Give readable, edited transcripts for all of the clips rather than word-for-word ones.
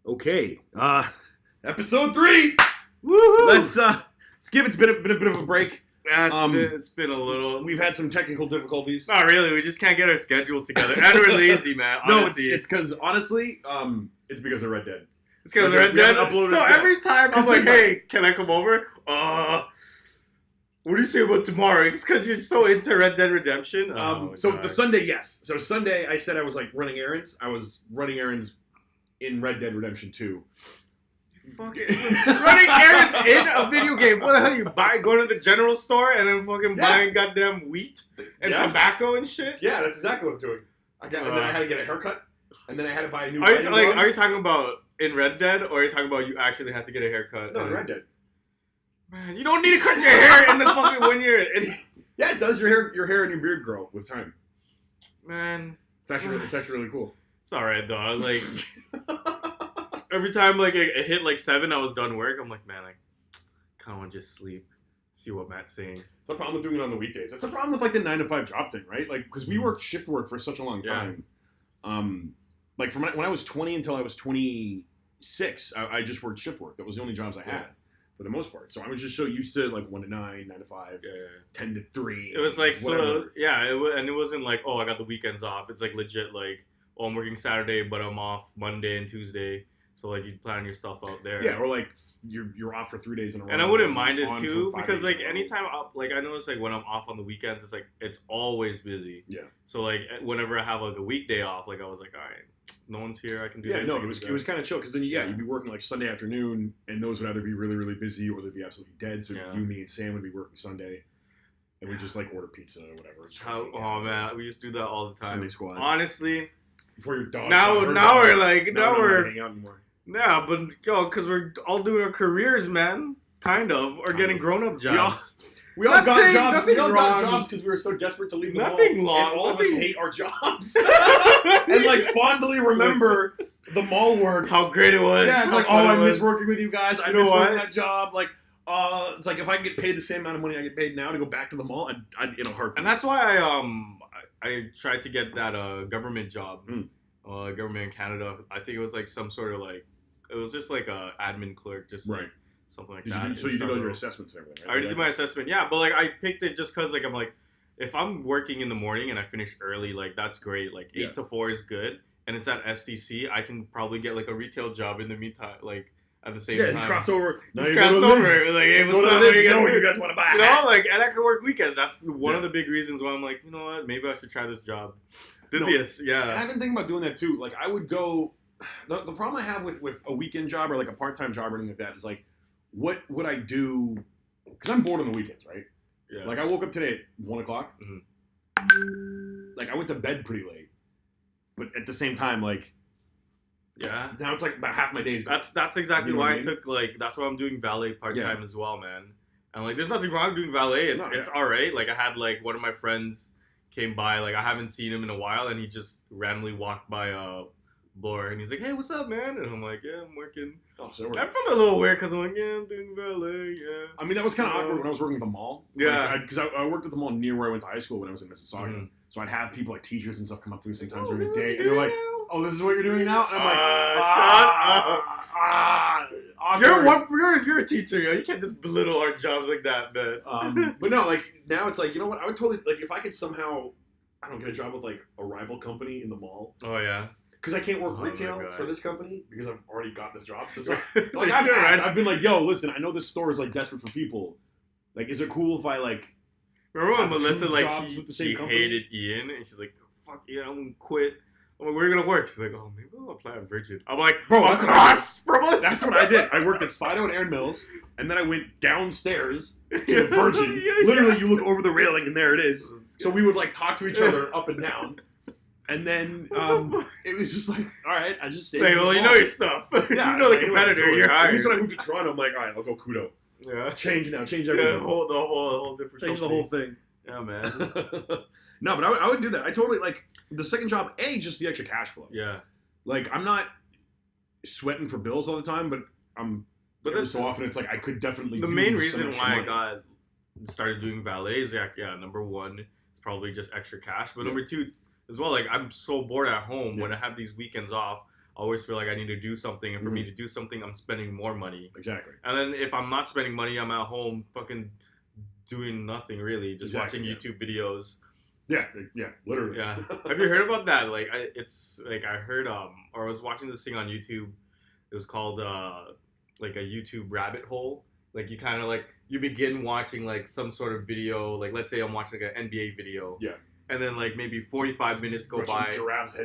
Okay, episode 3. Woohoo! Let's give it a bit of a break. Yeah, it's been a little. We've had some technical difficulties. Not really. We just can't get our schedules together, and we're lazy, man. Honestly. No, it's because honestly, it's because of Red Dead. It's because of Red Dead. So every time I'm like, hey, can I come over? What do you say about tomorrow? It's because you're so into Red Dead Redemption. The Sunday, yes. So Sunday, I said I was like running errands. I was running errands in Red Dead Redemption 2. Fucking running errands in a video game. What the hell you buy? Go to the general store and then fucking buying goddamn wheat and tobacco and shit? Yeah, that's exactly what I'm doing. And then I had to get a haircut. And then I had to buy a new Are you talking about in Red Dead, or are you talking about you actually had to get a haircut? No, in Red Dead. Man, you don't need to cut your hair in the fucking 1 year. Yeah, it does. Your hair and your beard grow with time. Man. It's actually really cool. It's alright though. Like every time like it hit like 7, I was done work. I'm like, man, I kind of want to just sleep. See what Matt's saying. It's a problem with doing it on the weekdays. It's a problem with like the 9 to 5 job thing, right? Like because we worked shift work for such a long time. Yeah. Like from when I was 20 until I was 26, I just worked shift work. That was the only jobs I had. For the most part. So I was just so used to like 1 to 9, 9 to 5, 10 to 3. It was like, and it wasn't like, oh, I got the weekends off. It's like legit like, oh, I'm working Saturday, but I'm off Monday and Tuesday. So like you plan your stuff out there. Yeah, or like you're off for 3 days in a row. And I wouldn't mind it too, because like anytime like I notice like when I'm off on the weekends, it's like it's always busy. Yeah. So like whenever I have like a weekday off, like I was like, all right, no one's here, I can do this. Yeah, no, it was kind of chill because then you'd be working like Sunday afternoon, and those would either be really really busy or they'd be absolutely dead. So you, me, and Sam would be working Sunday, and we just like order pizza or whatever. Oh man, we used to do that all the time. Sunday squad. Honestly. Before your dog. Now we're hanging out anymore. Yeah, but because we're all doing our careers, man. Kind of, or getting grown-up jobs. We all got jobs. We all got jobs because we were so desperate to leave them Nothing all. wrong. And all of us hate our jobs. And like fondly remember the mall work. How great it was. Yeah, it's like, oh, I miss working with you guys. I miss working that job. Like, it's like if I could get paid the same amount of money I get paid now to go back to the mall, I'd in a heartbeat. And that's why I tried to get that government job. Government in Canada. I think it was like some sort of like, it was just like a admin clerk, just like something like that. So you did all your assessments and everything, right? I already did my assessment, yeah. But like I picked it just because like I'm like, if I'm working in the morning and I finish early, like that's great. Like 8 to 4 is good, and it's at STC. I can probably get like a retail job in the meantime, like at the same time. Yeah, cross over. Just cross over. Like, hey, what's up? What you guys want to buy? You know, like, and I can work weekends. That's one of the big reasons why I'm like, you know what? Maybe I should try this job. I've been thinking about doing that too. Like I would go. The problem I have with a weekend job or like a part-time job or anything like that is like, what would I do? Because I'm bored on the weekends, right? Yeah. Like I woke up today at 1 o'clock. Mm-hmm. Like I went to bed pretty late, but at the same time, like, now it's like about half my days. That's exactly why I took like that's why I'm doing valet part-time as well, man. And like, there's nothing wrong with doing valet. It's all right. Like I had like one of my friends came by, like I haven't seen him in a while, and he just randomly walked by blower, and he's like, hey, what's up, man? And I'm like, yeah, I'm working. Oh, so I felt a little weird because I'm like, yeah, I'm doing valet, I mean, that was kind of awkward when I was working at the mall. Yeah. Because I worked at the mall near where I went to high school when I was in Mississauga. Mm-hmm. So I'd have people, like teachers and stuff, come up to me sometimes during the day, and they're like, oh, this is what you're doing now? And I'm like, you're a teacher, yo. You can't just belittle our jobs like that, man. But no, like, now it's like, you know what? I would totally, like, if I could somehow, I don't get a job with, like, a rival company in the mall. Oh, yeah. Because I can't work retail for this company because I've already got this job. So like I've been like, yo, listen, I know this store is like desperate for people. Like, is it cool if I like? Remember when Melissa like she hated Ian and she's like, fuck Ian, I'm gonna quit. I'm like, where are you gonna work? She's like, oh, maybe I'll apply at Virgin. I'm like, bro, that's what I did. I worked at Fido and Aaron Mills, and then I went downstairs to Virgin. Literally, you look over the railing and there it is. So we would like talk to each other up and down. And then it was just like, all right, I just stayed. Hey, well, you know your stuff. Yeah, you know the competitor. You're hired. At least when I moved to Toronto, I'm like, all right, I'll go Kudo. Yeah. Change everything. The whole different. Change the whole thing. Yeah, man. No, but I would do that. I totally like the second job. Just the extra cash flow. Yeah. Like I'm not sweating for bills all the time, but every so often it's like I could definitely. The main reason why I started doing valet is number one, it's probably just extra cash, but number two. As well, like I'm so bored at home when I have these weekends off. always feel like I need to do something, and for me to do something, I'm spending more money. Exactly. And then if I'm not spending money, I'm at home fucking doing nothing really, just watching YouTube videos. Yeah, literally. Yeah. Have you heard about that? Like, I heard or I was watching this thing on YouTube. It was called like a YouTube rabbit hole. Like you kind of like you begin watching like some sort of video. Like let's say I'm watching like an NBA video. Yeah. And then like maybe 45 minutes go by,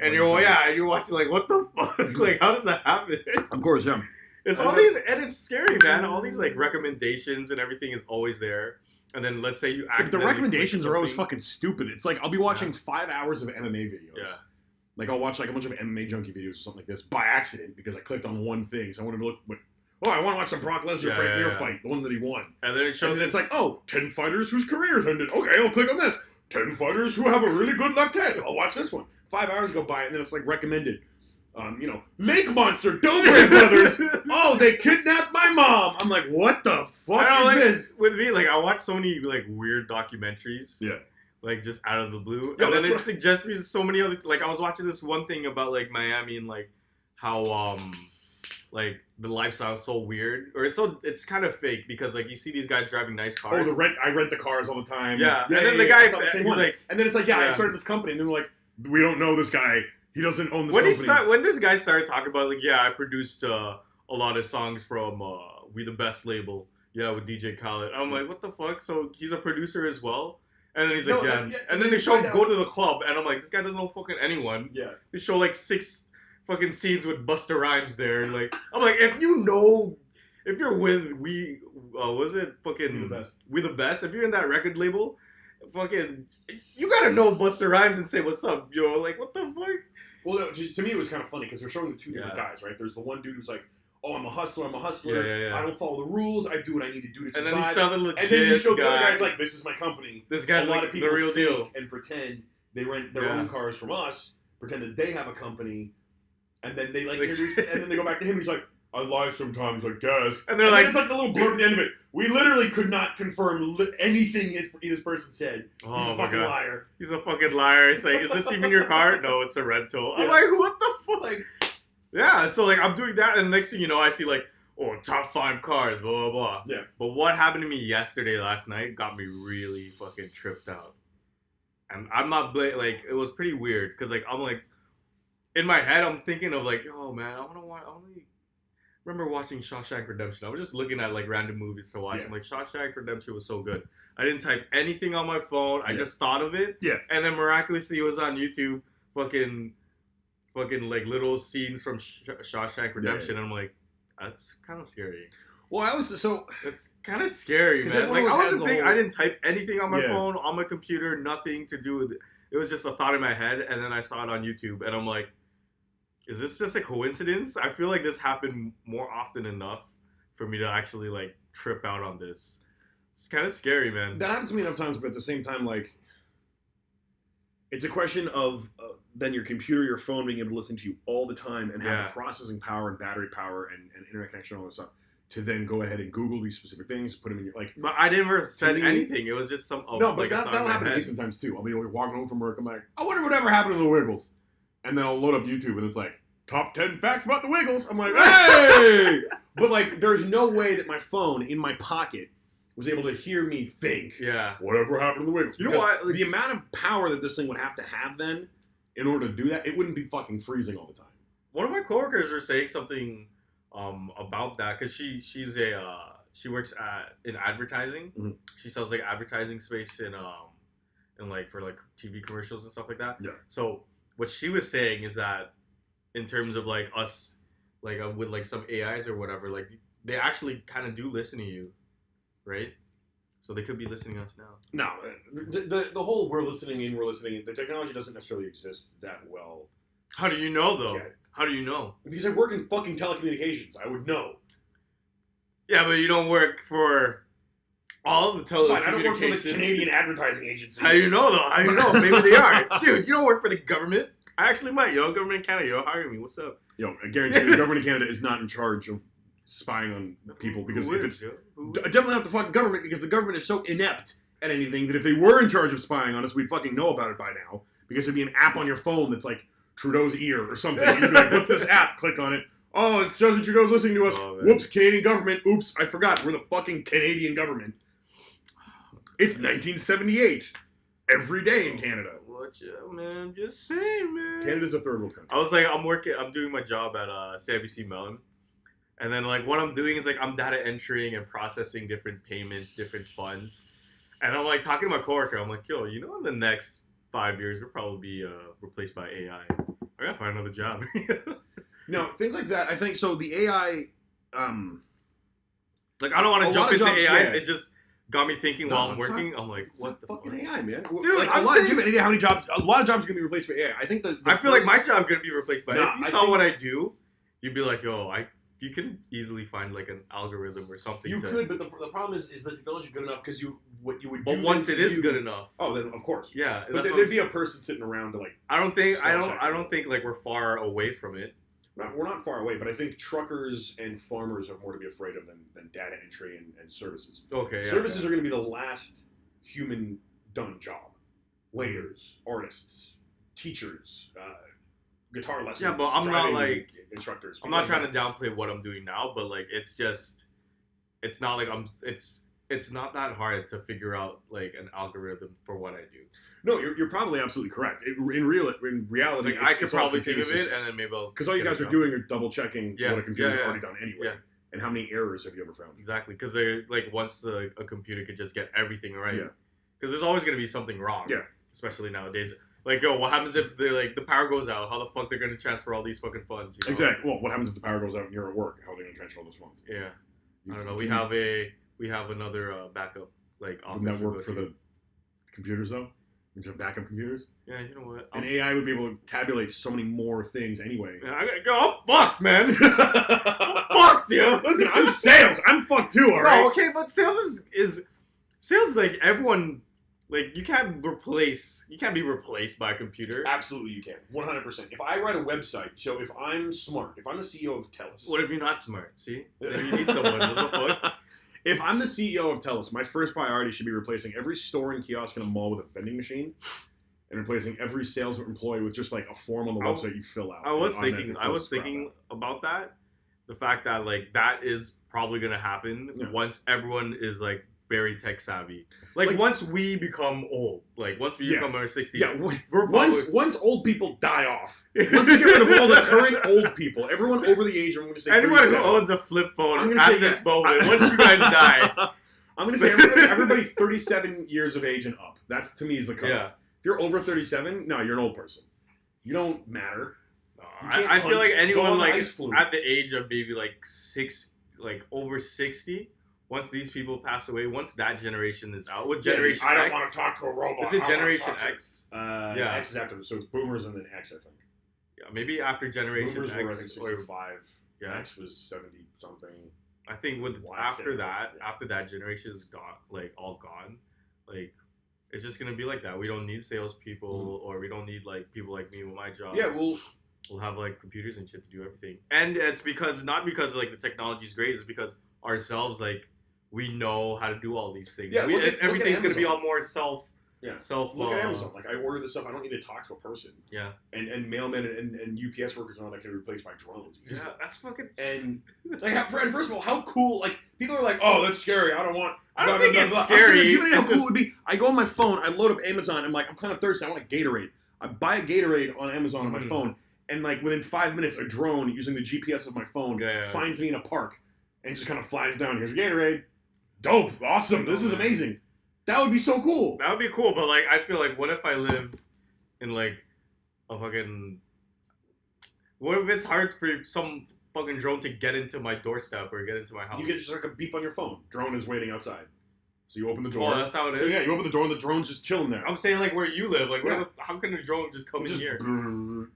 and you're watching like what the fuck? Like how does that happen? Of course, yeah. It's all these, and it's scary, man. All these like recommendations and everything is always there. And then let's say you accidentally the recommendations are always fucking stupid. It's like I'll be watching 5 hours of MMA videos. Yeah. Like I'll watch like a bunch of MMA junkie videos or something like this by accident because I clicked on one thing. So I wanted to look. I want to watch the Brock Lesnar Frank Mir fight, the one that he won. And then it shows. It's like 10 fighters whose careers ended. Okay, I'll click on this. 10 fighters who have a really good left hand. I'll watch this one. 5 hours go by, and then it's like recommended. Lake Monster, Dobre Brothers. Oh, they kidnapped my mom. I'm like, what the fuck is this? With me, like, I watch so many like weird documentaries. Yeah. Like just out of the blue, and then it suggests me so many other. Like I was watching this one thing about like Miami and like how like the lifestyle is so weird, or it's kind of fake because like you see these guys driving nice cars. Oh, I rent the cars all the time. Yeah, and then the guy, he's like, and then it's like, I started this company, and then they're like, we don't know this guy. He doesn't own this company. When this guy started talking about like, I produced a lot of songs from We the Best label. Yeah, with DJ Khaled. I'm like, what the fuck? So he's a producer as well? And then he's like, And then they show him go to the club, and I'm like, this guy doesn't know fucking anyone. Yeah. They show like 6 fucking scenes with Busta Rhymes there. Like, I'm like, if you're with We the Best, if you're in that record label, fucking, you gotta know Busta Rhymes and say what's up, yo. Like, what the fuck? Well, no, to me it was kind of funny because they're showing the two different guys, right? There's the one dude who's like, oh, I'm a hustler. Yeah. I don't follow the rules. I do what I need to do to survive. And then he's selling legit. And then you show the other guys like, this is my company. This guy's like the real deal. And pretend they rent their own cars from us, pretend that they have a company, and then they like introduce it, and then they go back to him. He's like, I lie sometimes, I guess. And they're like, it's like the little blurb at the end of it. We literally could not confirm anything this person said. Oh, he's a fucking liar. He's a fucking liar. It's like, is this even your car? No, it's a rental. I'm like, what the fuck? Like, yeah, so like I'm doing that, and the next thing you know, I see like, top 5 cars, blah blah blah. Yeah. But what happened to me last night got me really fucking tripped out, and I'm not like it was pretty weird because like I'm like, in my head I'm thinking of like, oh man, I only remember watching Shawshank Redemption. I was just looking at like random movies to watch. I'm like, Shawshank Redemption was so good. I didn't type anything on my phone. I just thought of it. Yeah. And then miraculously it was on YouTube. Fucking like little scenes from Shawshank Redemption. And I'm like, that's kind of scary. Well, it's kind of scary, man. Like I didn't type anything on my phone, on my computer, nothing to do with it. It was just a thought in my head, and then I saw it on YouTube, and I'm like, is this just a coincidence? I feel like this happened more often enough for me to actually like trip out on this. It's kind of scary, man. That happens to me enough times, but at the same time, like, it's a question of then your computer, your phone being able to listen to you all the time and have the processing power and battery power and internet connection and all this stuff to then go ahead and Google these specific things, put them in your, like... But I never said anything. It was just some... No, but like that'll happen to me sometimes, too. I'll be like, walking home from work, I'm like, I wonder whatever happened to the Wiggles. And then I'll load up YouTube, and it's like, top 10 facts about the Wiggles. I'm like, hey! But, like, there's no way that my phone in my pocket was able to hear me think, whatever happened to the Wiggles. You know what? The amount of power that this thing would have to have then, in order to do that, it wouldn't be fucking freezing all the time. One of my coworkers were saying something about that, because she works in advertising. Mm-hmm. She sells, like, advertising space in like, for, like, TV commercials and stuff like that. Yeah. So what she was saying is that in terms of like us, like with like some AIs or whatever, like they actually kind of do listen to you, right? So they could be listening to us now. No, the whole we're listening in, the technology doesn't necessarily exist that well. How do you know though? Yet. How do you know? Because I work in fucking telecommunications. I would know. Yeah, but you don't work for all of the telecommunications. Fine, I don't work for the Canadian Advertising Agency. How do you know though? How do you know? Maybe they are. Dude, you don't work for the government. I actually might, yo. Government of Canada, yo, hire me. What's up? Yo, I guarantee you the government of Canada is not in charge of spying on people because definitely not the fucking government, because the government is so inept at anything that if they were in charge of spying on us, we'd fucking know about it by now, because there'd be an app on your phone that's like Trudeau's ear or something. You'd be like, what's this app? Click on it. Oh, it's Justin Trudeau's listening to us. Oh, whoops, Canadian government. Oops, I forgot. We're the fucking Canadian government. It's 1978. Every day in Canada. Watch out, man. Just saying, man. Canada's a third world country. I was like, I'm doing my job at CIBC Mellon. And then, like, what I'm doing is, like, I'm data entering and processing different payments, different funds. And I'm, like, talking to my coworker. I'm like, yo, you know, in the next 5 years, we'll probably be replaced by AI. I gotta find another job. No, things like that. I think so. The AI, like I don't want to jump into AI. Yeah. It just got me thinking while I'm working. Not, I'm like, what the fucking fuck? AI, man? Dude, like, do you have any idea how many jobs? A lot of jobs are gonna be replaced by AI. I think I feel like my job's gonna be replaced by. If you saw what I do, you'd be like, yo, you can easily find like an algorithm or something. You could, but the problem is the technology good enough because what you would do. But once it is good enough. Oh, then of course. Yeah, but there'd be a person sitting around to like. I don't think like we're far away from it. We're not far away, but I think truckers and farmers have more to be afraid of than data entry and services. Okay. Yeah, services are going to be the last human done job. Layers, artists, teachers. Guitar lessons. Yeah, but I'm not like instructors. I'm not trying to downplay what I'm doing now, but like it's not like it's not that hard to figure out like an algorithm for what I do. No, you're probably absolutely correct. In reality, like, I could probably think of it, and then maybe I'll because all you guys are doing are double checking what a computer's already done anyway. Yeah. And how many errors have you ever found? Exactly, because they're like once a computer could just get everything right. Yeah. Because there's always going to be something wrong. Yeah. Especially nowadays. Like, yo, what happens if the power goes out? How the fuck they're gonna transfer all these fucking funds? You know? Exactly. Well, what happens if the power goes out and you're at work? How are they gonna transfer all those funds? Yeah. I don't know. We have another backup like office. Wouldn't that work for the computers though? Into backup computers? Yeah, you know what? And AI would be able to tabulate so many more things anyway. Yeah, I gotta go. I'm fucked, man. I'm fucked, dude. Listen, I'm sales. I'm fucked too, alright? No, okay, but sales is like everyone. Like, you can't be replaced by a computer. Absolutely you can. 100%. If I write a website, so if I'm smart, if I'm the CEO of TELUS. What if you're not smart? See? Then you need someone. What the fuck? If I'm the CEO of TELUS, my first priority should be replacing every store and kiosk in a mall with a vending machine and replacing every sales employee with just like a form on the website you fill out. I was thinking about that. The fact that like that is probably going to happen once everyone is like very tech savvy. Like once we become old, like once we become our 60s. Yeah, once old people die off. Once we get rid of all the current old people, everyone over the age, I'm going to say anyone who owns a flip phone at this moment, once you guys die. I'm going to say everybody 37 years of age and up. That's to me is the cutoff. Yeah. If you're over 37, no, you're an old person. You don't matter. I feel like anyone like at the age of maybe like over 60. Once these people pass away, once that generation is out, with Generation X... I don't want to talk to a robot. Is it Generation X? X is after, so it's Boomers and then X, I think. Yeah, maybe after Generation Boomers X... Boomers were, I think, 65. Yeah. X was 70-something. I think after that generation is gone, like, all gone. Like, it's just going to be like that. We don't need salespeople, or we don't need, like, people like me with my job. Yeah, We'll have, like, computers and shit to do everything. And it's not because, like, the technology is great. It's because ourselves, like... We know how to do all these things. Yeah, everything's going to be all more self. Look at Amazon. Like, I order this stuff. I don't need to talk to a person. Yeah. And mailmen and UPS workers and all that can be replaced by drones. Yeah, that's fucking... And, like, and first of all, how cool... Like, people are like, oh, that's scary. I don't want... I don't think it's scary. Do you know how cool it would be? I go on my phone. I load up Amazon. I'm like, I'm kind of thirsty. I want a Gatorade. I buy a Gatorade on Amazon on my phone. And, like, within 5 minutes, a drone using the GPS of my phone finds me in a park and just kind of flies down. Here's your Gatorade. Dope. Awesome. This is amazing. That would be so cool. That would be cool, but, like, I feel like, what if I live in, like, a fucking... What if it's hard for some fucking drone to get into my doorstep or get into my house? You get just, like, a beep on your phone. Drone is waiting outside. So you open the door. Oh, that's how it is? So, yeah, you open the door and the drone's just chilling there. I'm saying, like, where you live. Like, how can a drone just come in here? And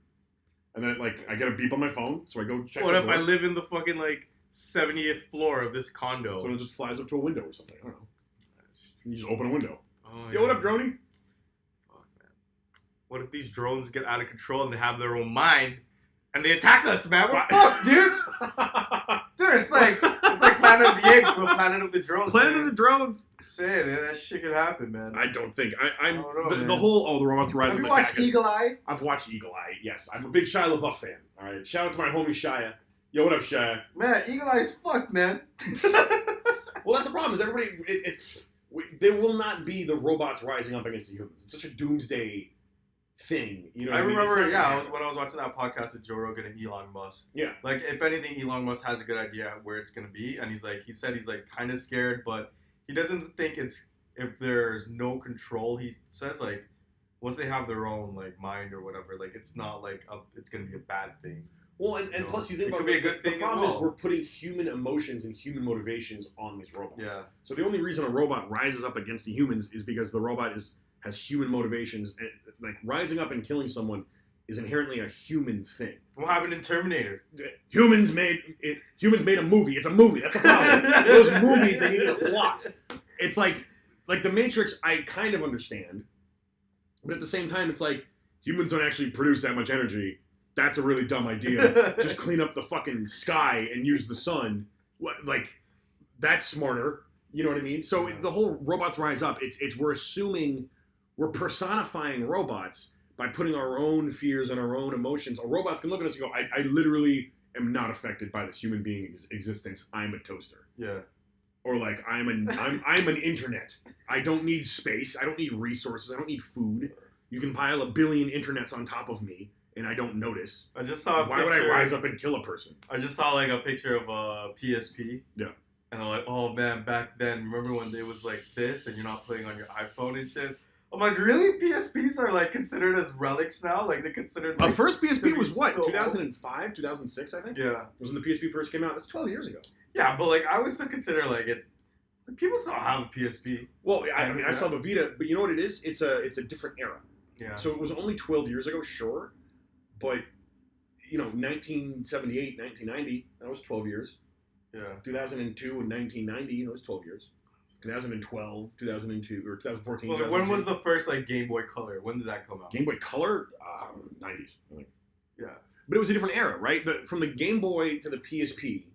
then, like, I get a beep on my phone, so I go check What if I live in the fucking, like... 70th floor of this condo. So it just flies up to a window or something. I don't know. You just open a window. Oh, Yo, what up, droney? Fuck, man. What if these drones get out of control and they have their own mind and they attack us, man? We're fucked, dude. Dude, it's like Planet of the Apes from Planet Planet of the Drones. Planet of the Drones. Saying that shit could happen, man. I don't think I don't know, the whole the robots rise. Have you watched Eagle Eye? I've watched Eagle Eye. Yes, I'm a big Shia LaBeouf fan. All right, shout out to my homie Shia. Yo, what up, Shia? Man, Eagle Eye's fucked, man. Well, that's the problem. Is everybody? There will not be the robots rising up against the humans. It's such a doomsday thing. You know, I remember, when I was watching that podcast with Joe Rogan and Elon Musk. Yeah. Like, if anything, Elon Musk has a good idea where it's gonna be, and he said he's like kind of scared, but he doesn't think it's if there's no control. He says like once they have their own like mind or whatever, like it's not like it's gonna be a bad thing. Well, and plus you think about it, the problem is we're putting human emotions and human motivations on these robots. Yeah. So the only reason a robot rises up against the humans is because the robot has human motivations, and like rising up and killing someone is inherently a human thing. What happened in Terminator? Humans made a movie. It's a movie. That's a problem. Those movies, they needed a plot. It's like The Matrix, I kind of understand, but at the same time, it's like humans don't actually produce that much energy. That's a really dumb idea. Just clean up the fucking sky and use the sun. Like, that's smarter. You know what I mean? So the whole robots rise up. We're personifying robots by putting our own fears and our own emotions. Robots can look at us and go, I literally am not affected by this human being's existence. I'm a toaster. Yeah. Or like, I'm an internet. I don't need space. I don't need resources. I don't need food. You can pile a billion internets on top of me, and I don't notice. I just saw Why would I rise up and kill a person? I just saw like a picture of a PSP. Yeah. And I'm like, oh man, back then, remember when it was like this and you're not playing on your iPhone and shit? I'm like, really? PSPs are like considered as relics now? Like they're considered like, the first PSP was what? So 2005, 2006, I think? Yeah. Was when the PSP first came out. That's 12 years ago. Yeah, but like I would still consider like it. People still have a PSP. Well, I mean, I saw the Vita, but you know what it is? It's a different era. Yeah. So it was only 12 years ago, sure, but 1978, 1990, that was 12 years. Yeah. 2002 and 1990, that was 12 years. 2012, 2002, or 2014. Well, when was the first like Game Boy Color? When did that come out? Game Boy Color? 90s. Yeah. But it was a different era, right? From the Game Boy to the PSP,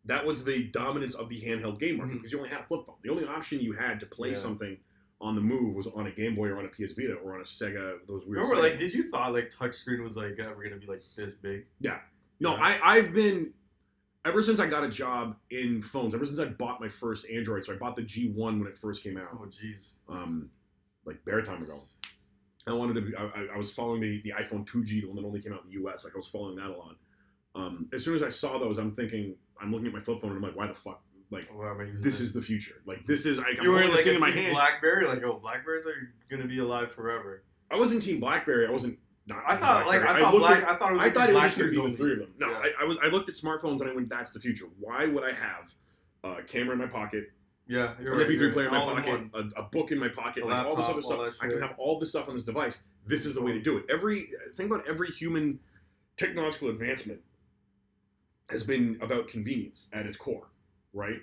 that was the dominance of the handheld game market because you only had a flip phone. The only option you had to play something on the move was on a Game Boy or on a PS Vita or on a Sega. Those weird. Remember, like, did you thought like touchscreen was like ever gonna be like this big? Yeah. No, I've been ever since I got a job in phones. Ever since I bought my first Android, so I bought the G1 when it first came out. Oh, jeez. Like bare time ago. I wanted to be. I was following the iPhone 2G, the one that only came out in the U.S. Like I was following that a lot. As soon as I saw those, I'm looking at my flip phone and I'm like, why the fuck? Like, this is the future. Like, this is. I'm holding the thing in my hand. BlackBerry, like, oh, Blackberries are gonna be alive forever. I wasn't Team BlackBerry. I wasn't. I thought it was just gonna be the three of them. No, yeah. I looked at smartphones and I went, that's the future. Why would I have a camera in my pocket? Yeah, an MP3 player in my pocket, a book in my pocket, like all this other stuff. I can have all this stuff on this device. This is the way to do it. Think about every human technological advancement has been about convenience at its core, right?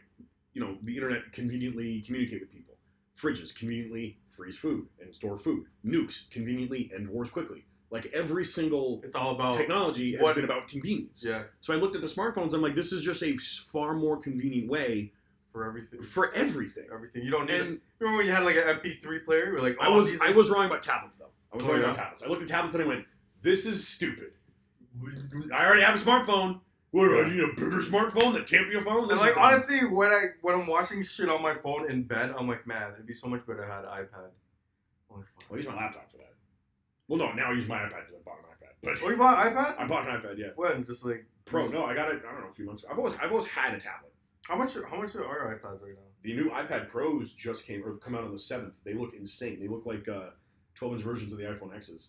The internet conveniently communicate with people. Fridges conveniently freeze food and store food. Nukes conveniently end wars quickly. Like every single technology has been about convenience. Yeah. So I looked at the smartphones. I'm like, this is just a far more convenient way for everything. Everything. You don't need. Remember when you had like an MP3 player? You're like, I was wrong about tablets though. I looked at tablets and I went, this is stupid. I already have a smartphone. What do I need, a bigger smartphone that can't be a phone? And like honestly, when I'm watching shit on my phone in bed, I'm like, man, it'd be so much better if I had an iPad. I use my laptop for that. Well, no, now I use my iPad because I bought an iPad. But you bought an iPad? I bought an iPad, yeah. When? Just like Pro? No, I got it. I don't know, a few months ago. I've always had a tablet. How much are iPads right now? The new iPad Pros just come out on the 7th. They look insane. They look like 12-inch versions of the iPhone X's.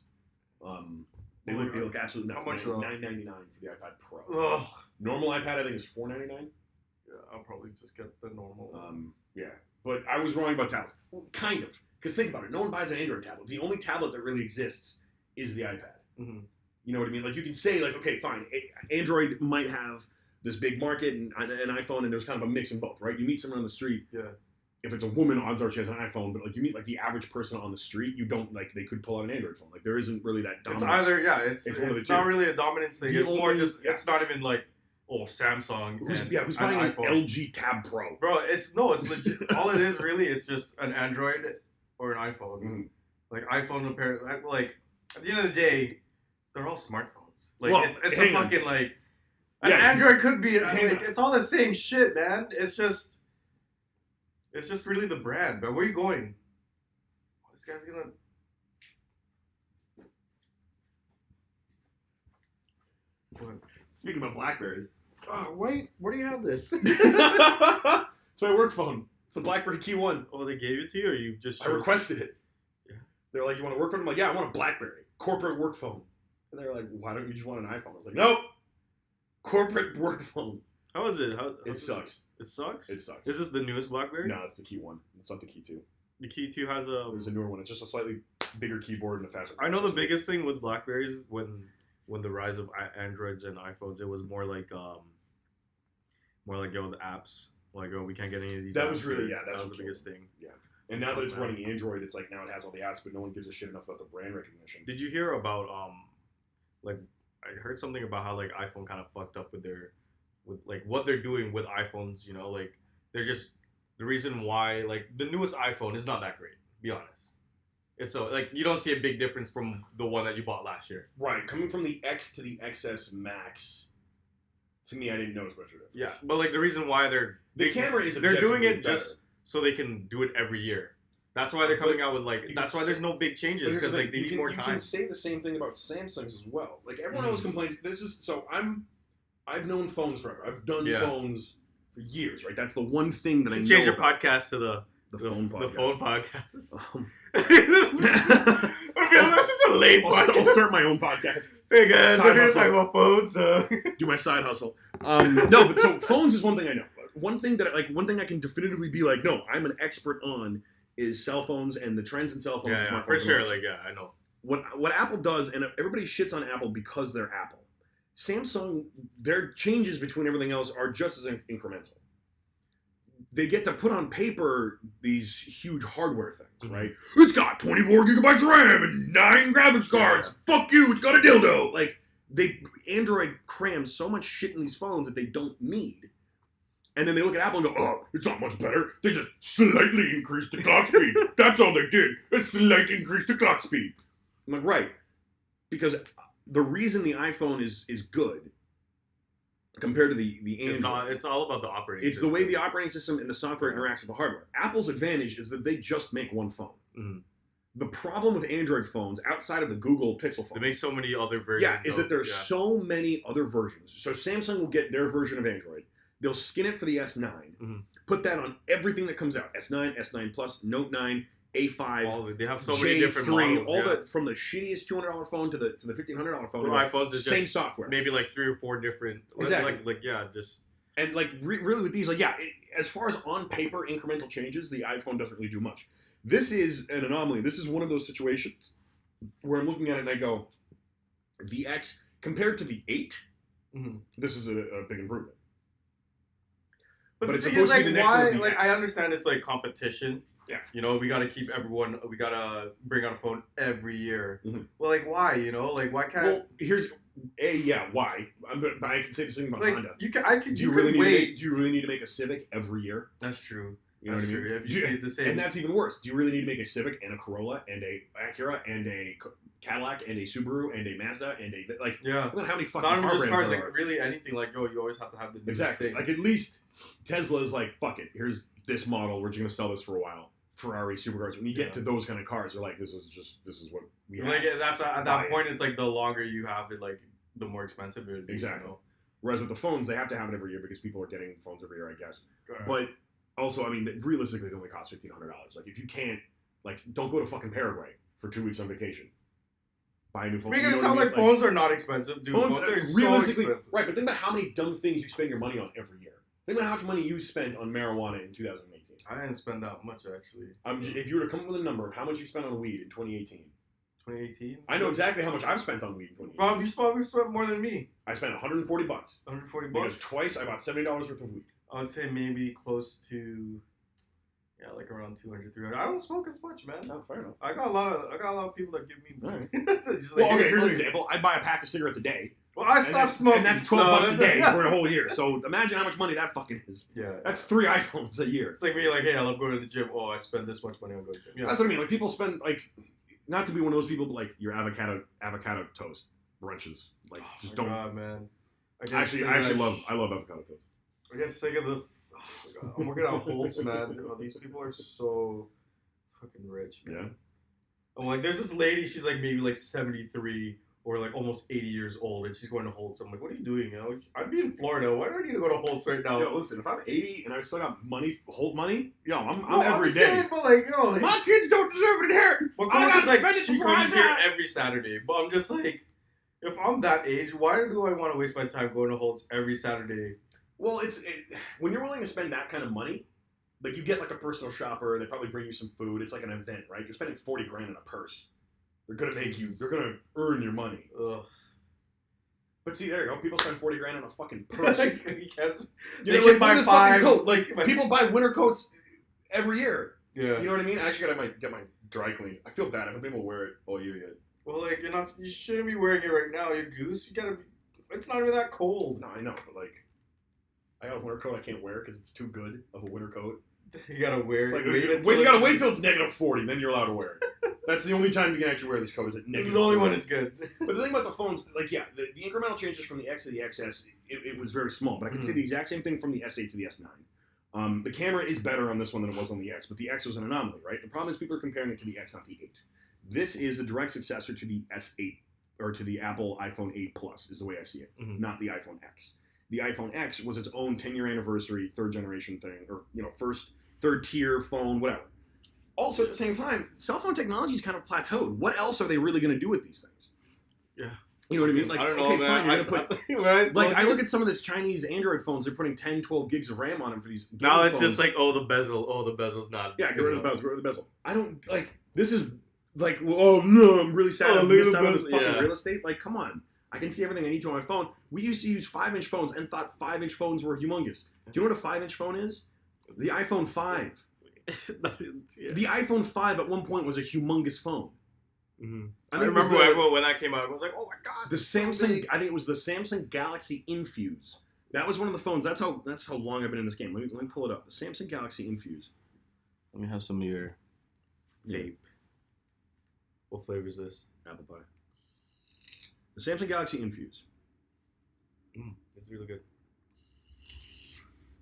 They look absolutely nuts. How much? $9.99 for the iPad Pro. Ugh. Normal iPad I think is $4.99. Yeah, I'll probably just get the normal. Yeah, but I was wrong about tablets. Well, kind of, because think about it. No one buys an Android tablet. The only tablet that really exists is the iPad. Mm-hmm. You know what I mean? Like you can say like, okay, fine, Android might have this big market and an iPhone, and there's kind of a mix in both, right? You meet someone on the street. Yeah. If it's a woman, odds are she has an iPhone, but like you meet like the average person on the street, you don't like they could pull out an Android phone. Like there isn't really that dominance. It's either it's not really a dominance thing. It's more just it's not even like Samsung. Who's buying an LG Tab Pro? Bro, it's legit. All it is really, it's just an Android or an iPhone. Mm-hmm. Like iPhone, like at the end of the day, they're all smartphones. Like it's a fucking like an Android could be. It's all the same shit, man. It's just really the brand. But where are you going? Oh, this guy's gonna. What? Speaking of Blackberries. Oh, wait, where do you have this? It's my work phone. It's the BlackBerry Key 1. Oh, they gave it to you, or you just? I requested it. Yeah. They're like, "You want a work phone?" I'm like, "Yeah, I want a BlackBerry corporate work phone." And they're like, "Why don't you just want an iPhone?" I was like, "Nope, corporate work phone." How is it? It sucks. It sucks. It sucks. Is this the newest BlackBerry? No, it's the Key 1. It's not the Key 2. The Key 2 has a. There's a newer one. It's just a slightly bigger keyboard and a faster. I know the biggest thing with BlackBerries when the rise of Androids and iPhones, it was more like the apps. Like, oh, we can't get any of these. That apps was really here. that's that was the biggest thing. Yeah, and now that it's running Android, it's like now it has all the apps, but no one gives a shit enough about the brand recognition. Did you hear about like I heard something about how like iPhone kind of fucked up with like what they're doing with iPhones. You know, like they're just the reason why like the newest iPhone is not that great. To be honest. It's so like you don't see a big difference from the one that you bought last year. Right, coming from the X to the XS Max. To me, I didn't notice much of it. Yeah, but like the reason why the camera is they're doing it better. just so they can do it every year. That's why they're coming out with like. That's why there's no big changes because like they need more time. You can say the same thing about Samsungs as well. Like everyone always complains. I've known phones forever. I've done phones for years. Right, that's the one thing that I know. Change your podcast to the phone podcast. The phone podcast. This is a late podcast. I'll start my own podcast. Hey guys, I'm here to talk about phones. Do my side hustle. No, but so phones is one thing I know. One thing I can definitively be like, no, I'm an expert on is cell phones and the trends in cell phones. Yeah, for sure. Like, yeah, I know. What Apple does, and everybody shits on Apple because they're Apple. Samsung, their changes between everything else are just as incremental. They get to put on paper these huge hardware things, right? It's got 24 gigabytes of RAM and 9 graphics cards. Yeah. Fuck you, it's got a dildo. Like, Android crams so much shit in these phones that they don't need. And then they look at Apple and go, oh, it's not much better. They just slightly increased the clock speed. That's all they did. A slight increase the clock speed. I'm like, right. Because the reason the iPhone is good compared to the Android. It's all about the operating system. It's the way the operating system and the software interacts with the hardware. Apple's advantage is that they just make one phone. Mm-hmm. The problem with Android phones, outside of the Google Pixel phone, they make so many other versions. Yeah, is that there's so many other versions. So Samsung will get their version of Android. They'll skin it for the S9, put that on everything that comes out. S9, S9 Plus, Note 9, A5, they have so many different models. From the shittiest $200 phone to the $1,500 phone. iPhones is same just software. Maybe like 3 or 4 different. Exactly. And like really with these, as far as on paper incremental changes, the iPhone doesn't really do much. This is an anomaly. This is one of those situations where I'm looking at it and I go, the X compared to the 8, this is a big improvement. But it's supposed to be the next one. Like I understand it's like competition. Yeah. You know, we got to keep everyone. We got to bring out a phone every year. Mm-hmm. Well, like why? You know, like why can't? Well, why? But I can say the same about Honda. Do you really need to make a Civic every year? That's true. You know what I mean? If you see the same. And that's even worse. Do you really need to make a Civic and a Corolla and a Acura and a Cadillac and a Subaru and a Mazda and a yeah? Look at how many fucking not even just cars. Like really anything. Like you always have to have the newest thing. Like at least Tesla is like, fuck it. Here's this model. We're just gonna sell this for a while. Ferrari supercars. When you get to those kind of cars, you're like, this is what we have. Like that's at that point, it's like the longer you have it, like the more expensive it would be. Exactly. You know? Whereas with the phones, they have to have it every year because people are getting phones every year, I guess. Right. But also, I mean, realistically, it only costs $1,500. Like, if you can't, don't go to fucking Paraguay for 2 weeks on vacation. Buy a new phone. Making it sound like phones are not expensive, dude. Phones are realistically so expensive. Right, but think about how many dumb things you spend your money on every year. Think about how much money you spent on marijuana in 2018. I didn't spend that much, actually. If you were to come up with a number of how much you spent on weed in 2018. 2018? I know exactly how much I've spent on weed in 2018. Rob, you probably spent more than me. I spent $140. $140? Because twice I bought $70 worth of weed. I would say maybe close to, like around 200, 300. I don't smoke as much, man. Oh, fair enough. I got a lot of people that give me money. Right. Here's an example. I buy a pack of cigarettes a day. Well, I stopped smoking. And that's $12 a day for a whole year. So imagine how much money that fucking is. Yeah. That's 3 iPhones a year. It's like me, like, hey, I love going to the gym. Oh, I spend this much money on going to the gym. Yeah. That's what I mean. Like people spend like, not to be one of those people, but like your avocado toast brunches. Like just don't. God, man. I actually love avocado toast. I get sick of the. Oh my God. I'm working on Holtz, man. Oh, these people are so fucking rich, man. Yeah. I'm like, there's this lady. She's like maybe like 73 or like almost 80 years old, and she's going to Holtz. I'm like, what are you doing? You know, I'd be in Florida. Why do I need to go to Holtz right now? Yo, listen, if I'm 80 and I still got money, Holt money, yo, I'm every day. saying, but like, yo, like, my kids don't deserve an inheritance. My coworker's like, she comes here every Saturday, but I'm just like, if I'm that age, why do I want to waste my time going to Holtz every Saturday? Well, when you're willing to spend that kind of money, like you get like a personal shopper, they probably bring you some food. It's like an event, right? You're spending 40 grand in a purse. They're gonna earn your money. Ugh. But see, there you go. People spend 40 grand on a fucking purse. You know, like buy 5 coat. Like people buy winter coats every year. Yeah. You know what I mean? I actually gotta get my dry cleaned. I feel bad if people wear it all year yet. Well, like you shouldn't be wearing it right now. You goose. You gotta be. It's not even that cold. No, I know, but like, I got a winter coat I can't wear because it's too good of a winter coat. You gotta wear it. Like, you gotta wait till it's negative 40, then you're allowed to wear it. That's the only time you can actually wear this coat is at negative 40. This is the only one that's good. But the thing about the phones, like, yeah, the incremental changes from the X to the XS, it was very small. But I can say the exact same thing from the S8 to the S9. The camera is better on this one than it was on the X, but the X was an anomaly, right? The problem is people are comparing it to the X, not the 8. This is a direct successor to the S8, or to the Apple iPhone 8 Plus, is the way I see it, not the iPhone X. The iPhone X was its own 10-year anniversary, third generation thing, or, third tier phone, whatever. Also, at the same time, cell phone technology is kind of plateaued. What else are they really going to do with these things? Yeah. You know what I mean? Like, I don't know, man. Fine, I look at some of this Chinese Android phones, they're putting 10, 12 gigs of RAM on them for these now it's phones. just like, the bezel's not. Yeah, get rid of the bezel, get rid of the bezel. I don't, like, this is, like, oh, no, I'm really sad I missed out on this fucking real estate. Like, come on. I can see everything I need to on my phone. We used to use 5-inch phones and thought 5-inch phones were humongous. Do you know what a 5-inch phone is? The iPhone 5. The iPhone 5 at one point was a humongous phone. I remember when that came out, I was like, oh my god. The Samsung, I think it was the Samsung Galaxy Infuse. That was one of the phones. That's how long I've been in this game. Let me pull it up. The Samsung Galaxy Infuse. Let me have some of your vape. What flavor is this? Apple pie. The Samsung Galaxy Infuse. It's really good.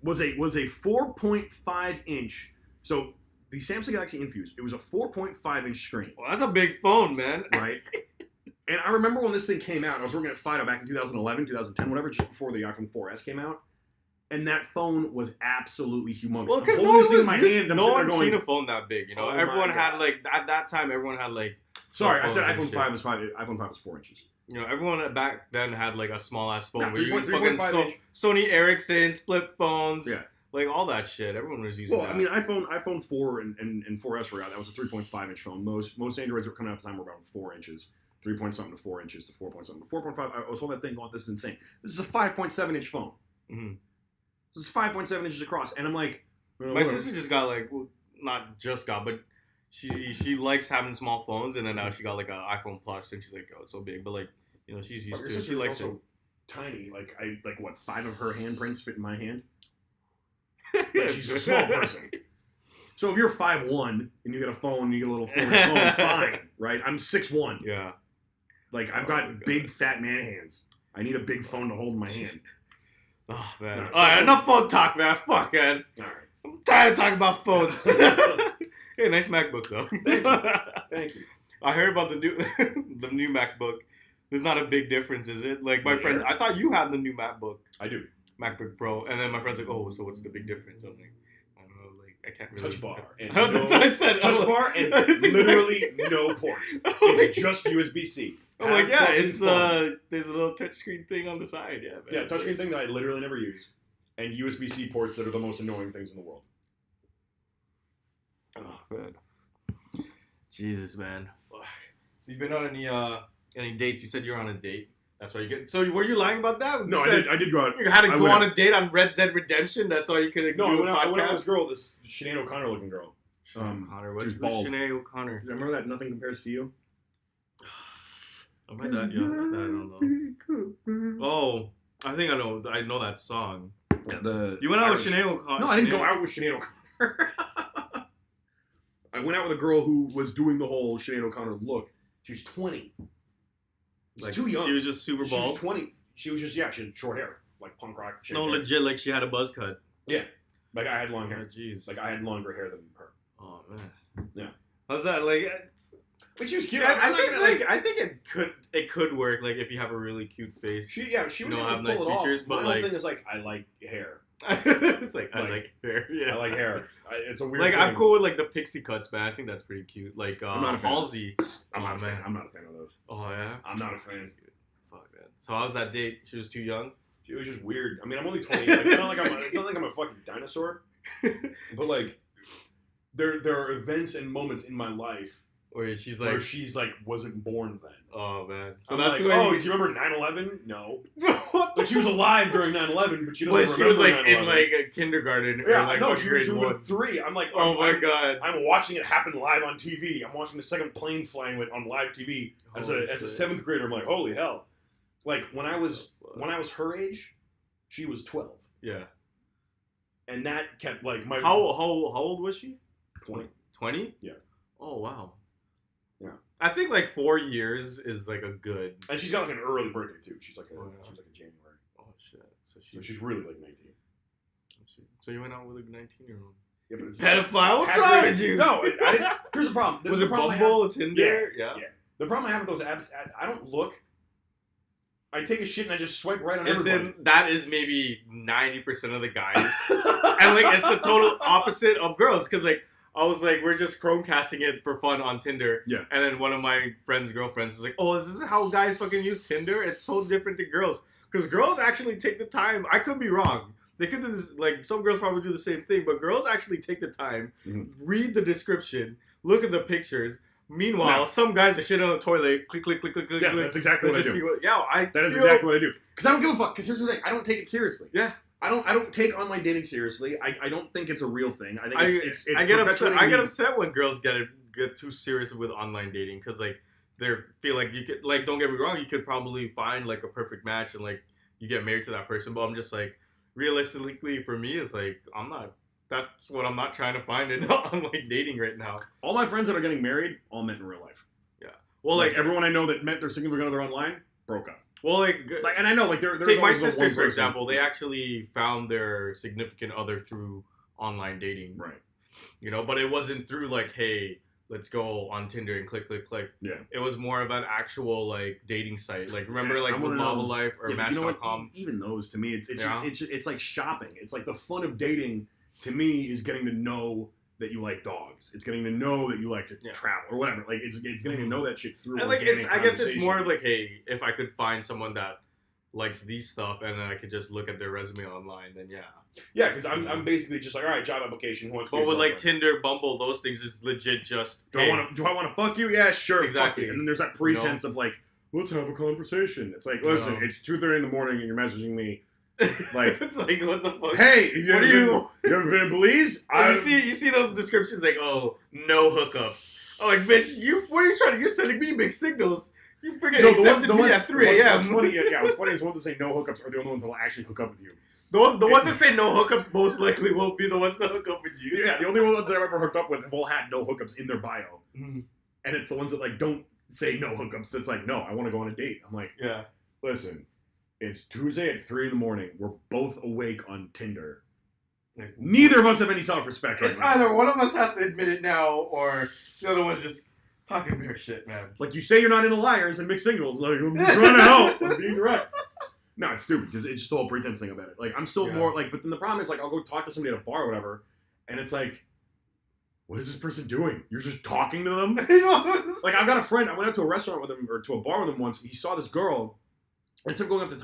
Was a 4.5 inch. So the Samsung Galaxy Infuse, it was a 4.5 inch screen. Well, that's a big phone, man. Right. And I remember when this thing came out. I was working at Fido back in 2011, 2010, whatever, just before the iPhone 4S came out. And that phone was absolutely humongous. Well, because no one's seen a phone that big. You know, everyone had like at that time. Everyone had like. Sorry, I said iPhone 5 was 5. iPhone 5 was 4 inches. You know, everyone back then had like a small ass phone. Where 3.5 inch. Sony Ericsson flip phones. Yeah. Like all that shit. Everyone was using that. Well, I mean, iPhone 4 and 4S were out. That was a 3.5 inch phone. Most Androids that were coming out at the time were about 4 inches. 3 point something to 4 inches to 4 point something to 4.5. I was holding that thing going, this is insane. This is a 5.7 inch phone. This is 5.7 inches across. And I'm like... My sister just got like... Well, not just got, but she likes having small phones. And then now she got like an iPhone Plus. And she's like, oh, it's so big. But like, you know, she's used to it. She likes it. Tiny. Like, what, 5 of her handprints fit in my hand? Like, she's a small person. So if you're 5'1" and you get a phone and you get a little phone, fine, right? I'm 6'1". Yeah. Like, I've got big, fat man hands. I need a big phone to hold in my hand. Oh, man. All right, enough phone talk, man. Fuck, man. All right. I'm tired of talking about phones. Hey, nice MacBook, though. Thank you. I heard about the new MacBook. There's not a big difference, is it? Like, my friend, I thought you had the new MacBook. I do. MacBook Pro. And then my friend's like, oh, so what's the big difference? I'm like, I don't know, like, I can't really... Touch bar. And that's what I said. Touch bar and literally no ports. It's just USB-C. I'm like, yeah, it's there's a little touchscreen thing on the side, yeah. Man. Yeah, touchscreen thing that I literally never use. And USB-C ports that are the most annoying things in the world. Oh, man. Jesus, man. So you've been on any dates? You said you're on a date. That's why you get. So were you lying about that? No, I did go out. You had to go on a date on Red Dead Redemption. That's why you couldn't. No, I went out with this girl, this Sinead O'Connor looking girl. O'Connor. What's bald. Sinead O'Connor? Remember that Nothing Compares to You? Am I that young? I don't know. Oh, I think I know. I know that song. Yeah, you went out with Sinead O'Connor. No, I didn't go out with Sinead O'Connor. I went out with a girl who was doing the whole Sinead O'Connor look. She was 20. Like, too young. She was just super bald. She was 20. She was just, she had short hair. Like punk rock. No, hair. Legit, like she had a buzz cut. Yeah. Like I had long hair. Jeez. Like I had longer hair than her. Oh, man. Yeah. How's that? Like, but she was cute. I think it could work. Like if you have a really cute face. She was able to have pull nice it features, off. but My whole thing is like I like hair. It's like I like hair. Yeah. I like hair. It's a weird. Like thing. I'm cool with like the pixie cuts, man. I think that's pretty cute. Like I'm not a fan. Halsey. I'm not a fan of those. Oh yeah. I'm not a fan. Fuck man. So how's that date? She was too young. She was just weird. I mean, I'm only 20. Like, it's not like I'm a fucking dinosaur. But like, there are events and moments in my life where she's like wasn't born then. Oh man. So I'm that's like, do you remember 9/11? No. But she was alive during 9/11, but she doesn't remember. She was like 9/11. in like a kindergarten. Yeah, or like no, she was grade 3. I'm like, oh my god. I'm watching it happen live on TV. I'm watching the second plane flying on live TV as a 7th grader. I'm like, holy hell! Like when I was her age, she was 12. Yeah. And that kept like my. How old was she? 20. 20? Yeah. Oh wow. Yeah. I think like 4 years is like a good. And she's got like an early birthday too. She's like a January. Oh shit. So she's really like 19. So you went out with a 19-year-old. Yeah, but it's pedophile. What's wrong with you? No, I didn't. Here's the problem. Was it Bumble, Tinder? Yeah. The problem I have with those apps, I don't look. I take a shit and I just swipe right on everybody. That is maybe 90% of the guys. And like it's the total opposite of girls. Because like I was like, we're just Chromecasting it for fun on Tinder. Yeah. And then one of my friend's girlfriends was like, oh, is this how guys fucking use Tinder? It's so different to girls. Because girls actually take the time. I could be wrong. They could do this, like some girls probably do the same thing, but girls actually take the time, read the description, look at the pictures. Meanwhile, some guys are shit on the toilet. Click, click, click, click, click. Yeah, that's exactly what I do. That is exactly what I do. Because I don't give a fuck. Because here's the thing: I don't take it seriously. Yeah. I don't take online dating seriously. I don't think it's a real thing. I think it's I get upset. I get upset when girls get too serious with online dating because like they feel like you could like don't get me wrong, you could probably find like a perfect match and like you get married to that person. But I'm just like realistically for me, it's like that's what I'm not trying to find in online dating right now. All my friends that are getting married all met in real life. Yeah. Well, like everyone I know that met their significant other online broke up. Well, like and I know, like, there's take my sisters for example. They actually found their significant other through online dating, right? You know, but it wasn't through like, hey, let's go on Tinder and click, click, click. Yeah. It was more of an actual like dating site. Like remember like with Lava Life or Match.com. Even those to me, it's like shopping. It's like the fun of dating to me is getting to know that you like dogs. It's getting to know that you like to travel or whatever. Like it's getting to know that shit through. And like I guess it's more of like, hey, if I could find someone that likes these stuff and then I could just look at their resume online, then yeah. Yeah, because I'm basically just like, all right, job application. Who wants to but with like Tinder, Bumble, those things is legit just. Do I want to fuck you? Yeah, sure. Exactly. Fuck it. And then there's that pretense of like, let's have a conversation. It's like, listen, it's 2:30 in the morning and you're messaging me. Like it's like what the fuck? Hey, you ever been in Belize? You see those descriptions like, oh, no hookups. Oh, like bitch, what are you trying to? You're sending me mixed signals. You freaking accepted me at 3 a.m. What's funny is the ones that say no hookups are the only ones that will actually hook up with you. The ones that say no hookups most likely won't be the ones that hook up with you. Yeah, the only ones that I've ever hooked up with have all had no hookups in their bio, and it's the ones that like don't say no hookups. That's like, no, I want to go on a date. I'm like, yeah, listen. It's Tuesday at 3 a.m. We're both awake on Tinder. Neither of us have any self-respect. It's either one of us has to admit it now, or the other one's just talking mere shit, man. Like you say, you're not into liars and mixed signals. Like I'm just trying to help. I'm being direct. No, it's stupid because it's just the whole pretense thing about it. Like I'm still more like, but then the problem is like I'll go talk to somebody at a bar or whatever, and it's like, what is this person doing? You're just talking to them. Like I've got a friend. I went out to a restaurant with him or to a bar with him once. He saw this girl. Instead of going up to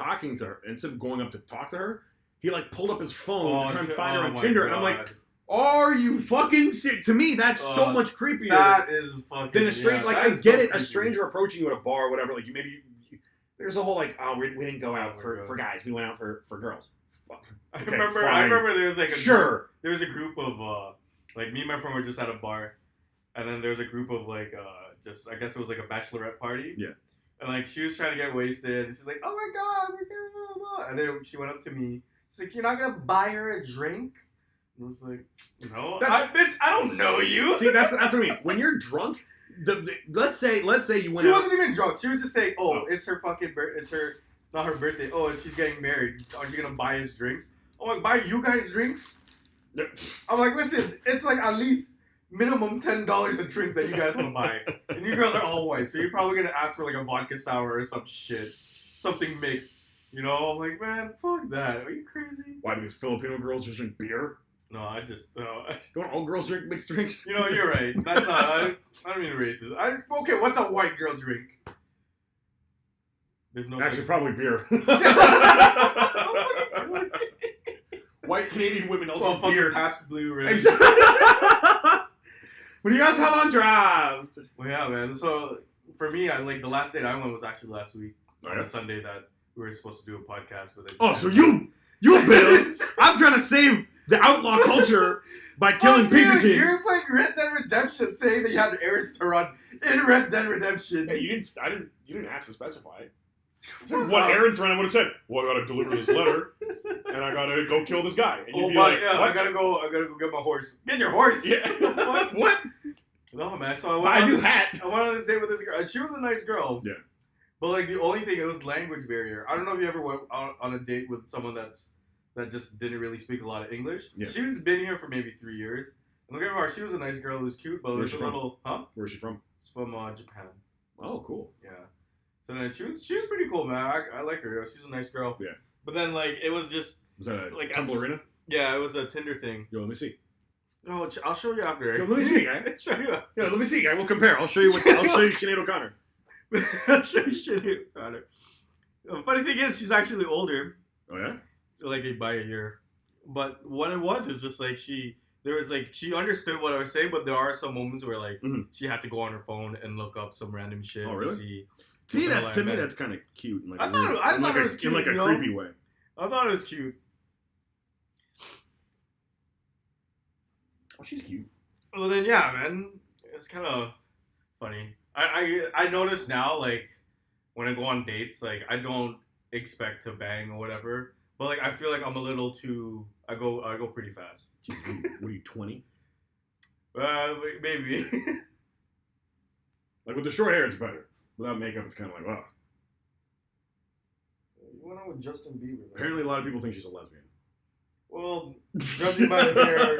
talk to her, he like pulled up his phone to try and find her on Tinder. And I'm like, are you fucking sick? To me, that's so much creepier. That is fucking. Than a stranger. Like I get it, a stranger approaching you at a bar or whatever. Like there's a whole like, oh, we didn't go out for guys. We went out for girls. Fuck. Okay, I remember there was like there was a group of like me and my friend were just at a bar, and then there was a group of like just I guess it was like a bachelorette party. Yeah. And like she was trying to get wasted, and she's like, "Oh my god, we're gonna..." And then she went up to me. She's like, "You're not gonna buy her a drink?" And I was like, "No, bitch, I don't know you." See, that's what I mean. When you're drunk, let's say you went. She wasn't even drunk. She was just saying, "Oh, it's her fucking it's her not her birthday. Oh, and she's getting married. Are you gonna buy us drinks?" I'm like, "Buy you guys drinks?" I'm like, "Listen, it's like at least minimum $10 a drink that you guys want to buy, and you girls are all white, so you're probably gonna ask for like a vodka sour or some shit, something mixed." You know, I'm like, "Man, fuck that. Are you crazy?" Why? Because Filipino girls just drink beer? No, Don't all girls drink mixed drinks? You know, you're right. That's not. I don't mean racist. Okay, what's a white girl drink? There's no. Actually, probably beer. White Canadian women all drink beer. Pabst Blue Ribbon. Exactly. What do you guys have on draft? Well, yeah, man. So for me, I like the last date I went was actually last week on yeah? a Sunday that we were supposed to do a podcast with. So you Bill? I'm trying to save the outlaw culture by killing Pinkertons. You're playing Red Dead Redemption, saying that you had errands to run in Red Dead Redemption. Hey, you didn't ask to specify. What errands run? I would have said, "Well, I gotta deliver this letter, and I gotta go kill this guy." And you'd be like, yeah, what? I gotta go get my horse. Get your horse. Yeah. What? No, man. So I went on this date with this girl, and she was a nice girl. Yeah. But like the only thing, it was language barrier. I don't know if you ever went on a date with someone that just didn't really speak a lot of English. Yeah. She was been here for maybe 3 years. And don't get me wrong, she was a nice girl. It was cute, but it was a little. Huh? Where's she from? She's from Japan. Oh, cool. Yeah. So then she was pretty cool, man. I like her. She's a nice girl. Yeah. But then like it was just. Was that a like Tumblr arena? Yeah, it was a Tinder thing. Yo, let me see. No, I'll show you after. Yo, let me see, guy. Show you. Yeah, let me see, guy. We'll compare. I'll show you Sinead O'Connor. I'll show you Sinead O'Connor. The funny thing is, she's actually older. Oh yeah. Like by a year. But what it was is just like she understood what I was saying, but there are some moments where like she had to go on her phone and look up some random shit to see. To me, that's kind of cute. Like I thought it was cute in like a creepy way. I thought it was cute. Oh, she's cute. Well then, yeah, man, it's kind of funny. I notice now, like when I go on dates, like I don't expect to bang or whatever, but like I feel like I'm a little too. I go pretty fast. Jeez, what are you 20? Maybe. Like with the short hair, it's better. Without makeup, it's kind of like, wow. You went out with Justin Bieber. Man. Apparently, a lot of people think she's a lesbian. Well, judging by the hair,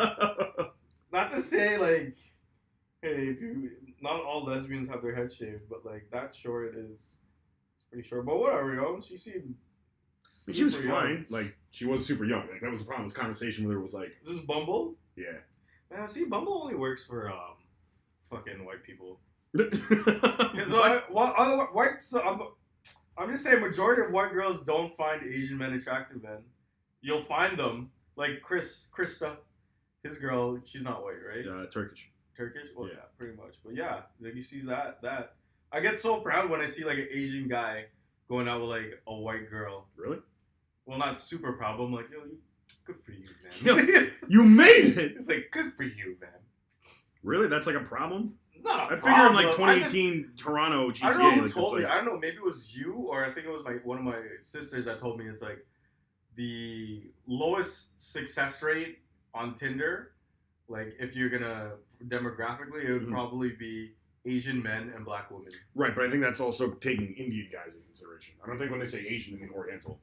not to say like, hey, not all lesbians have their head shaved, but like that short is pretty short. But whatever, yo. She seemed. She was fine. Like she was super young. Like that was the problem. This conversation with her was like, "Is this Bumble?" Yeah. Man, see, Bumble only works for fucking white people. Because I'm just saying, majority of white girls don't find Asian men attractive. Man, you'll find them like Krista, his girl. She's not white, right? Turkish. Turkish? Well, yeah, pretty much. But yeah, like you see that. I get so proud when I see like an Asian guy going out with like a white girl. Really? Well, not super proud, but I'm like, yo, good for you, man. Yo, you made it! It's like, good for you, man. Really? That's like a problem? Not a I figure in like 2018 Toronto GTA. I don't know who like, told me. I don't know. Maybe it was you, or I think it was one of my sisters that told me it's like the lowest success rate on Tinder. Like if you're gonna demographically, it would probably be Asian men and black women. Right, but I think that's also taking Indian guys into consideration. I don't think when they say Asian, they mean Oriental.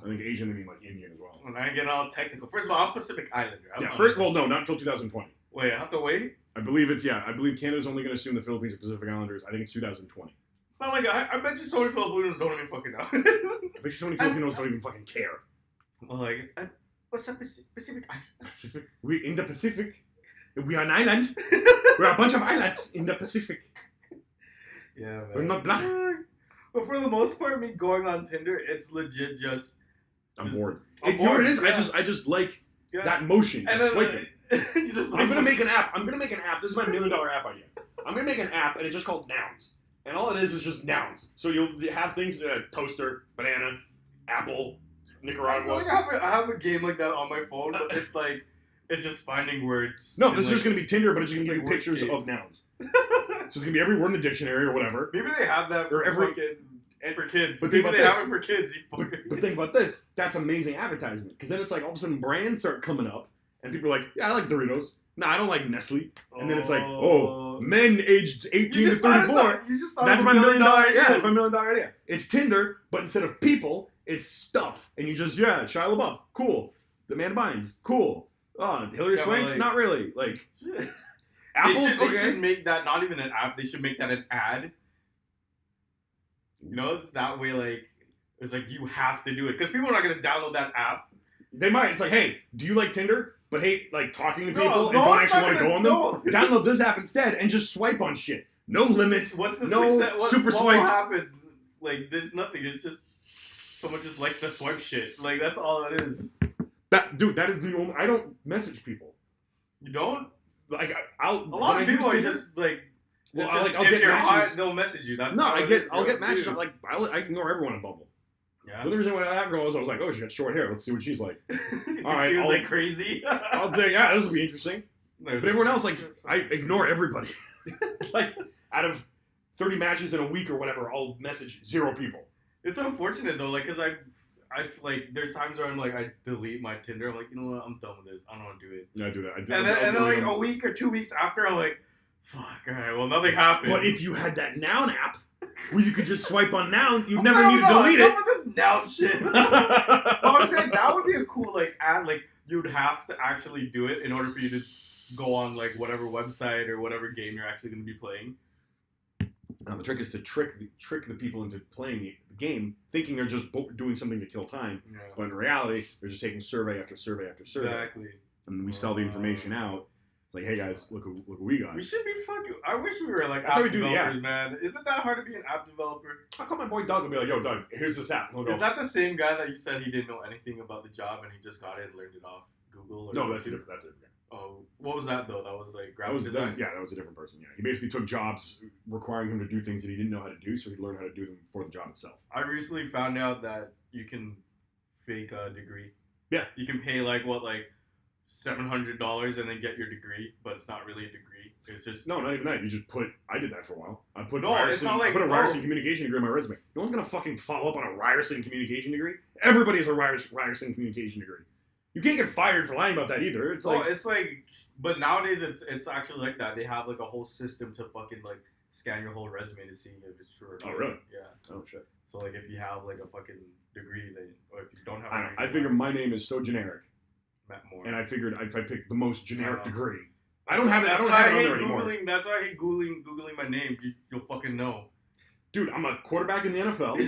I think Asian, they mean like Indian as well. And I get all technical. First of all, I'm Pacific Islander. No, not until 2020. Wait, I have to wait? I believe Canada's only going to assume the Philippines are Pacific Islanders. I think it's 2020. It's not like, I bet you so many Filipinos don't even fucking know. I bet you so many Filipinos don't even fucking care. Well, like, what's up, Pacific Island? Pacific? We're in the Pacific. We are an island. We're a bunch of islands in the Pacific. Yeah, man. We're not black. But for the most part, me going on Tinder, it's legit just... I'm bored. I'm You know what it is? Yeah. I just like that motion. Just swiping. I'm gonna make an app. This is my $1 million app idea. I'm gonna make an app, and it's just called Nouns. And all it is just nouns. So you'll have things: toaster, banana, apple, Nicaragua. I feel like I have a game like that on my phone, but it's like it's just finding words. No, this is just gonna be Tinder, but it's just gonna be pictures of nouns. So it's gonna be every word in the dictionary or whatever. Maybe they have that or every. And for kids. But maybe they have it for kids. But think about this. That's amazing advertisement. Because then it's like all of a sudden brands start coming up. And people are like, yeah, I like Doritos. No, I don't like Nestle. And then it's like, oh, men aged 18 to 34. You just thought that's my $1 million idea. Yeah, that's my $1 million idea. It's Tinder, but instead of people, it's stuff. And you just, Shia LaBeouf, cool. The Man Binds, cool. Hillary Swank, like, not really. Like, Apple, they should make that not even an app. They should make that an ad. You know, it's that way. Like, it's like you have to do it because people are not gonna download that app. They might. It's like, hey, do you like Tinder? But hate like talking to people and don't actually want to go on them. No. Download this app instead and just swipe on shit. No limits. What's the super swipes? What will happen? Like, there's nothing. It's just someone just likes to swipe shit. Like, that's all it is. That is the only. I don't message people. You don't? Like, a lot of people are just like. Well, I'll get matches. Hot, they'll message you. That's I'll get matches. Like, I ignore everyone on Bumble. Yeah. The only reason why that girl was, I was like, oh, she got short hair. Let's see what she's like. All right, she was like crazy. I'll say, yeah, this will be interesting. But everyone else, like, I ignore everybody. Like, out of 30 matches in a week or whatever, I'll message 0 people. It's unfortunate though, like, cause I like, there's times where I'm like, I delete my Tinder. I'm like, you know what? I'm done with this. I don't want to do it. Yeah, I do that. And then like a week or 2 weeks after, I'm like, fuck. All right, well, nothing happened. But if you had that Noun app, where you could just swipe on Noun, you'd never need to delete it. With this Noun shit. I'm saying that would be a cool like ad. Like, you'd have to actually do it in order for you to go on like whatever website or whatever game you're actually going to be playing. Now the trick is to trick the people into playing the game, thinking they're just doing something to kill time. Yeah. But in reality, they're just taking survey after survey after survey. Exactly. And we sell the information out. It's like, hey guys, look what we got. We should be fucking. I wish we were like app developers, man. Isn't that hard to be an app developer? I'll call my boy Doug and be like, yo, Doug, here's this app. He'll go, is that the same guy that you said he didn't know anything about the job and he just got it and learned it off Google? Or no, that's a different guy. Oh, what was that though? That was like graphic design? That was a different person. Yeah, he basically took jobs requiring him to do things that he didn't know how to do, so he learned how to do them for the job itself. I recently found out that you can fake a degree. Yeah. You can pay like $700 and then get your degree, but it's not really a degree. It's just not even that. You just I did that for a while. I put it's not like I put a Ryerson communication degree on my resume. No one's gonna fucking follow up on a Ryerson communication degree. Everybody has a Ryerson communication degree. You can't get fired for lying about that either. It's like, but nowadays it's actually like that. They have like a whole system to fucking like scan your whole resume to see if it's true. Oh really? Yeah. Oh shit. So like if you have like a fucking degree, then or if you don't have, I figure my name is so generic. Matt Moore. And I figured if I picked the most generic degree, I don't have it. I don't have it on there anymore. That's why I hate googling my name. You'll fucking know. Dude, I'm a quarterback in the NFL.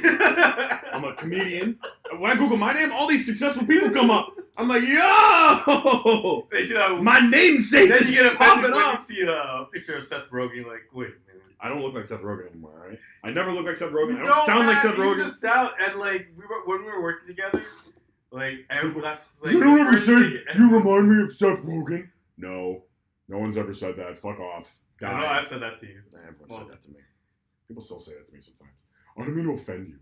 I'm a comedian. When I Google my name, all these successful people come up. I'm like, yo! They see that, my namesake is popping up. You see a picture of Seth Rogen, you're like, wait, man. I don't look like Seth Rogen anymore, alright? I never look like Seth Rogen. I don't sound like Seth Rogen. You just sound, and like, when we were working together, like, that's like... You ever said, you remind me of Seth Rogen? No. No one's ever said that. Fuck off. No, I've said that to you. Everyone said that to me. People still say that to me sometimes. I don't mean to offend you.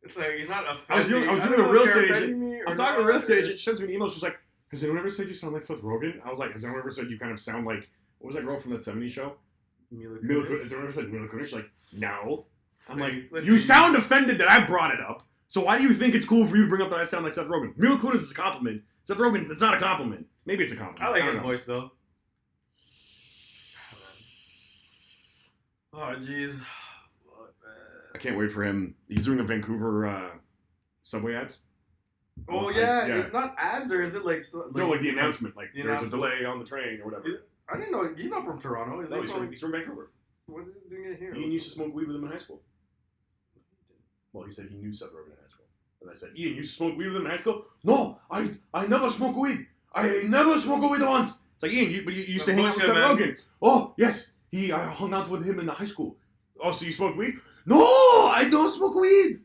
It's like, he's not offending. I was dealing with a real estate agent. I'm talking to a real estate agent. She sends me an email. She's like, has anyone ever said you sound like Seth Rogen? I was like, has anyone ever said you kind of sound like, what was that girl from that 70s show? Mila Kunis. Has anyone ever said Mila Kunis? She's like, no. I'm like, you sound offended that I brought it up. So why do you think it's cool for you to bring up that I sound like Seth Rogen? Mila Kunis is a compliment. Seth Rogen, it's not a compliment. Maybe it's a compliment. I like his voice, though. Oh, jeez. I can't wait for him. He's doing a Vancouver subway ads. Oh, yeah. Not ads, or is it like... no, like the announcement. Like, there's a delay on the train or whatever. I didn't know. He's not from Toronto. He's from Vancouver. What is he doing it here? Ian used to smoke weed with him in high school. Well, he said he knew Seth Rogen in high school. And I said, Ian, you used to smoke weed with him in high school? No, I never smoked weed. I never smoked weed once. It's like, Ian, you used to hang out with Seth Rogen. Oh, yes. I hung out with him in the high school. Oh, so you smoked weed? No, I don't smoke weed.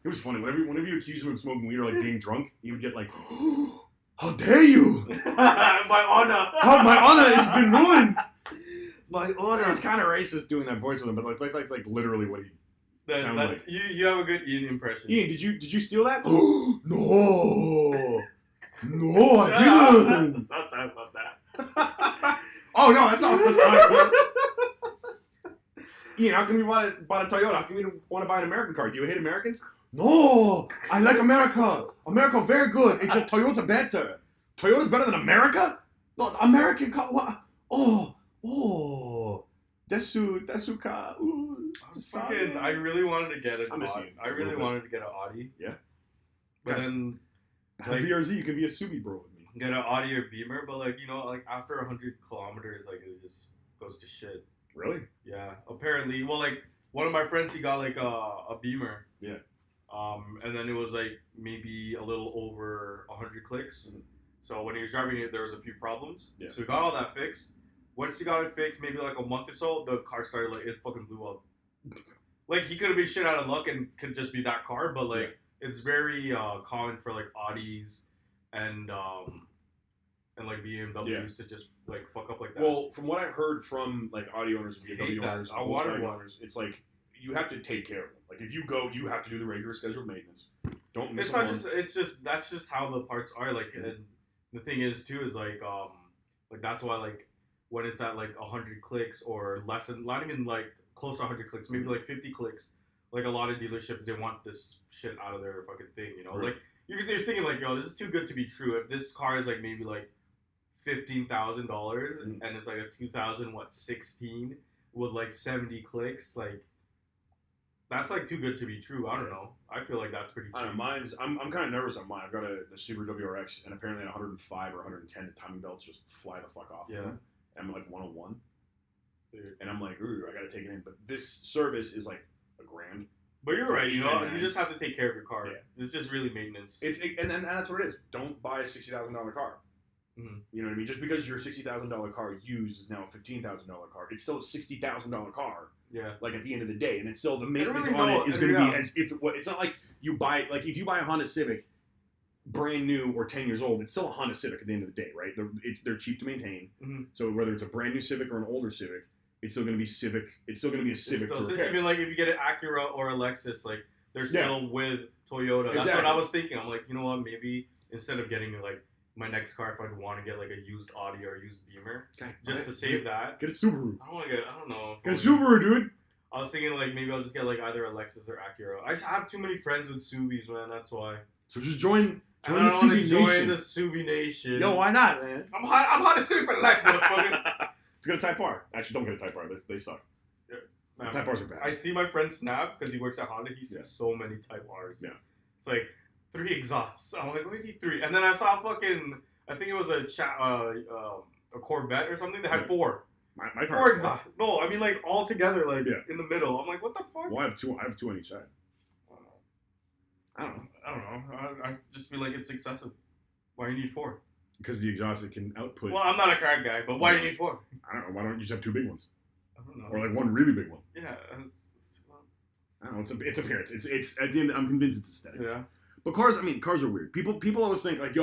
It was funny. Whenever you accuse him of smoking weed or like being drunk, he would get like, oh, how dare you? My honor. My honor has been ruined. My honor. It's kind of racist doing that voice with him, but that's like literally what he sounds like. You have a good Ian impression. Ian, did you steal that? No. No, I didn't. Not that about that. Oh no, that's not. Ian, how come you bought a Toyota? How come you don't want to buy an American car? Do you hate Americans? No, I like America. America very good. It's just Toyota better. Toyota's better than America? No, American car. What? Oh. Desu car. I really wanted to get an Audi. I really wanted to get an Audi. Yeah. But then like, BRZ, you can be a Subi bro with me. Get an Audi or Beamer, but like, you know, like after 100 kilometers, like it just goes to shit. Really? Yeah. Apparently, well, like one of my friends, he got like a Beamer. Yeah. And then it was like maybe a little over 100 clicks. Mm-hmm. So when he was driving it, there was a few problems. Yeah. So he got all that fixed. Once he got it fixed, maybe like a month or so, the car started like it fucking blew up. Like he could have been shit out of luck and could just be that car, but like it's very common for like Audis and like BMWs to just like fuck up like that. Well, from what I've heard from like Audi owners and BMW owners, I wanted one. owners, it's like you have to take care of them. Like if you go, you have to do the regular scheduled maintenance. Don't miss. It's not just. It's just that's just how the parts are. Like and the thing is too is like that's why like when it's at like 100 clicks or less than, not even like close to 100 clicks, maybe like 50 clicks. Like a lot of dealerships, they want this shit out of their fucking thing. You know, right. Like you're thinking like, yo, this is too good to be true. If this car is like maybe like $15,000 and it's like a 2016 with like 70 clicks, like that's like too good to be true. I don't know. I feel like that's pretty cheap. I don't know, I'm kind of nervous on mine. I've got the Subaru WRX, and apparently at 105 or 110, the timing belts just fly the fuck off. Yeah. And I'm like 101. And I'm like, ooh, I got to take it in. But this service is like $1,000. But you're right, you know, you just have to take care of your car. Yeah. It's just really maintenance. And that's what it is. Don't buy a $60,000 car. Mm-hmm. You know what I mean? Just because your $60,000 car used is now a $15,000 car, it's still a $60,000 car. Yeah. Like at the end of the day, and it's still the maintenance really on it is going to be as if it's not like you buy if you buy a Honda Civic, brand new or 10 years old, it's still a Honda Civic at the end of the day, right? They're cheap to maintain. Mm-hmm. So whether it's a brand new Civic or an older Civic, it's still going to be Civic. It's still going to be a Civic. To repair. Even like if you get an Acura or a Lexus, like they're still with Toyota. That's what I was thinking. I'm like, you know what? Maybe instead of getting like my next car, if I'd want to get like a used Audi or a used Beamer, just to save that. Get a Subaru. I don't know. Get a Subaru, dude. I was thinking like maybe I'll just get like either a Lexus or Acura. I have too many friends with Subis, man. That's why. So just join the Subi Nation. Join the Subi Nation. Yo, why not, man? I'm Honda Civic for life, motherfucker. Let's get a Type R. Actually, don't get a Type R. They suck. Yeah. Type R's are bad. I see my friend Snap because he works at Honda. He sees so many Type R's. Yeah. It's like 3 exhausts. I'm like, why do you need 3? And then I saw I think it was a Corvette or something that had 4. My 4 exhaust. No, I mean like all together, like in the middle. I'm like, what the fuck? Well, I have two on each side. I don't know. I just feel like it's excessive. Why do you need 4? Because the exhaust can output. Well, I'm not a car guy, but why do you need 4? I don't know. Why don't you just have 2 big ones? I don't know. Or like one really big one. Yeah. I don't know. It's appearance. It's at the end. I'm convinced it's aesthetic. Yeah. But cars are weird. People always think like, yo,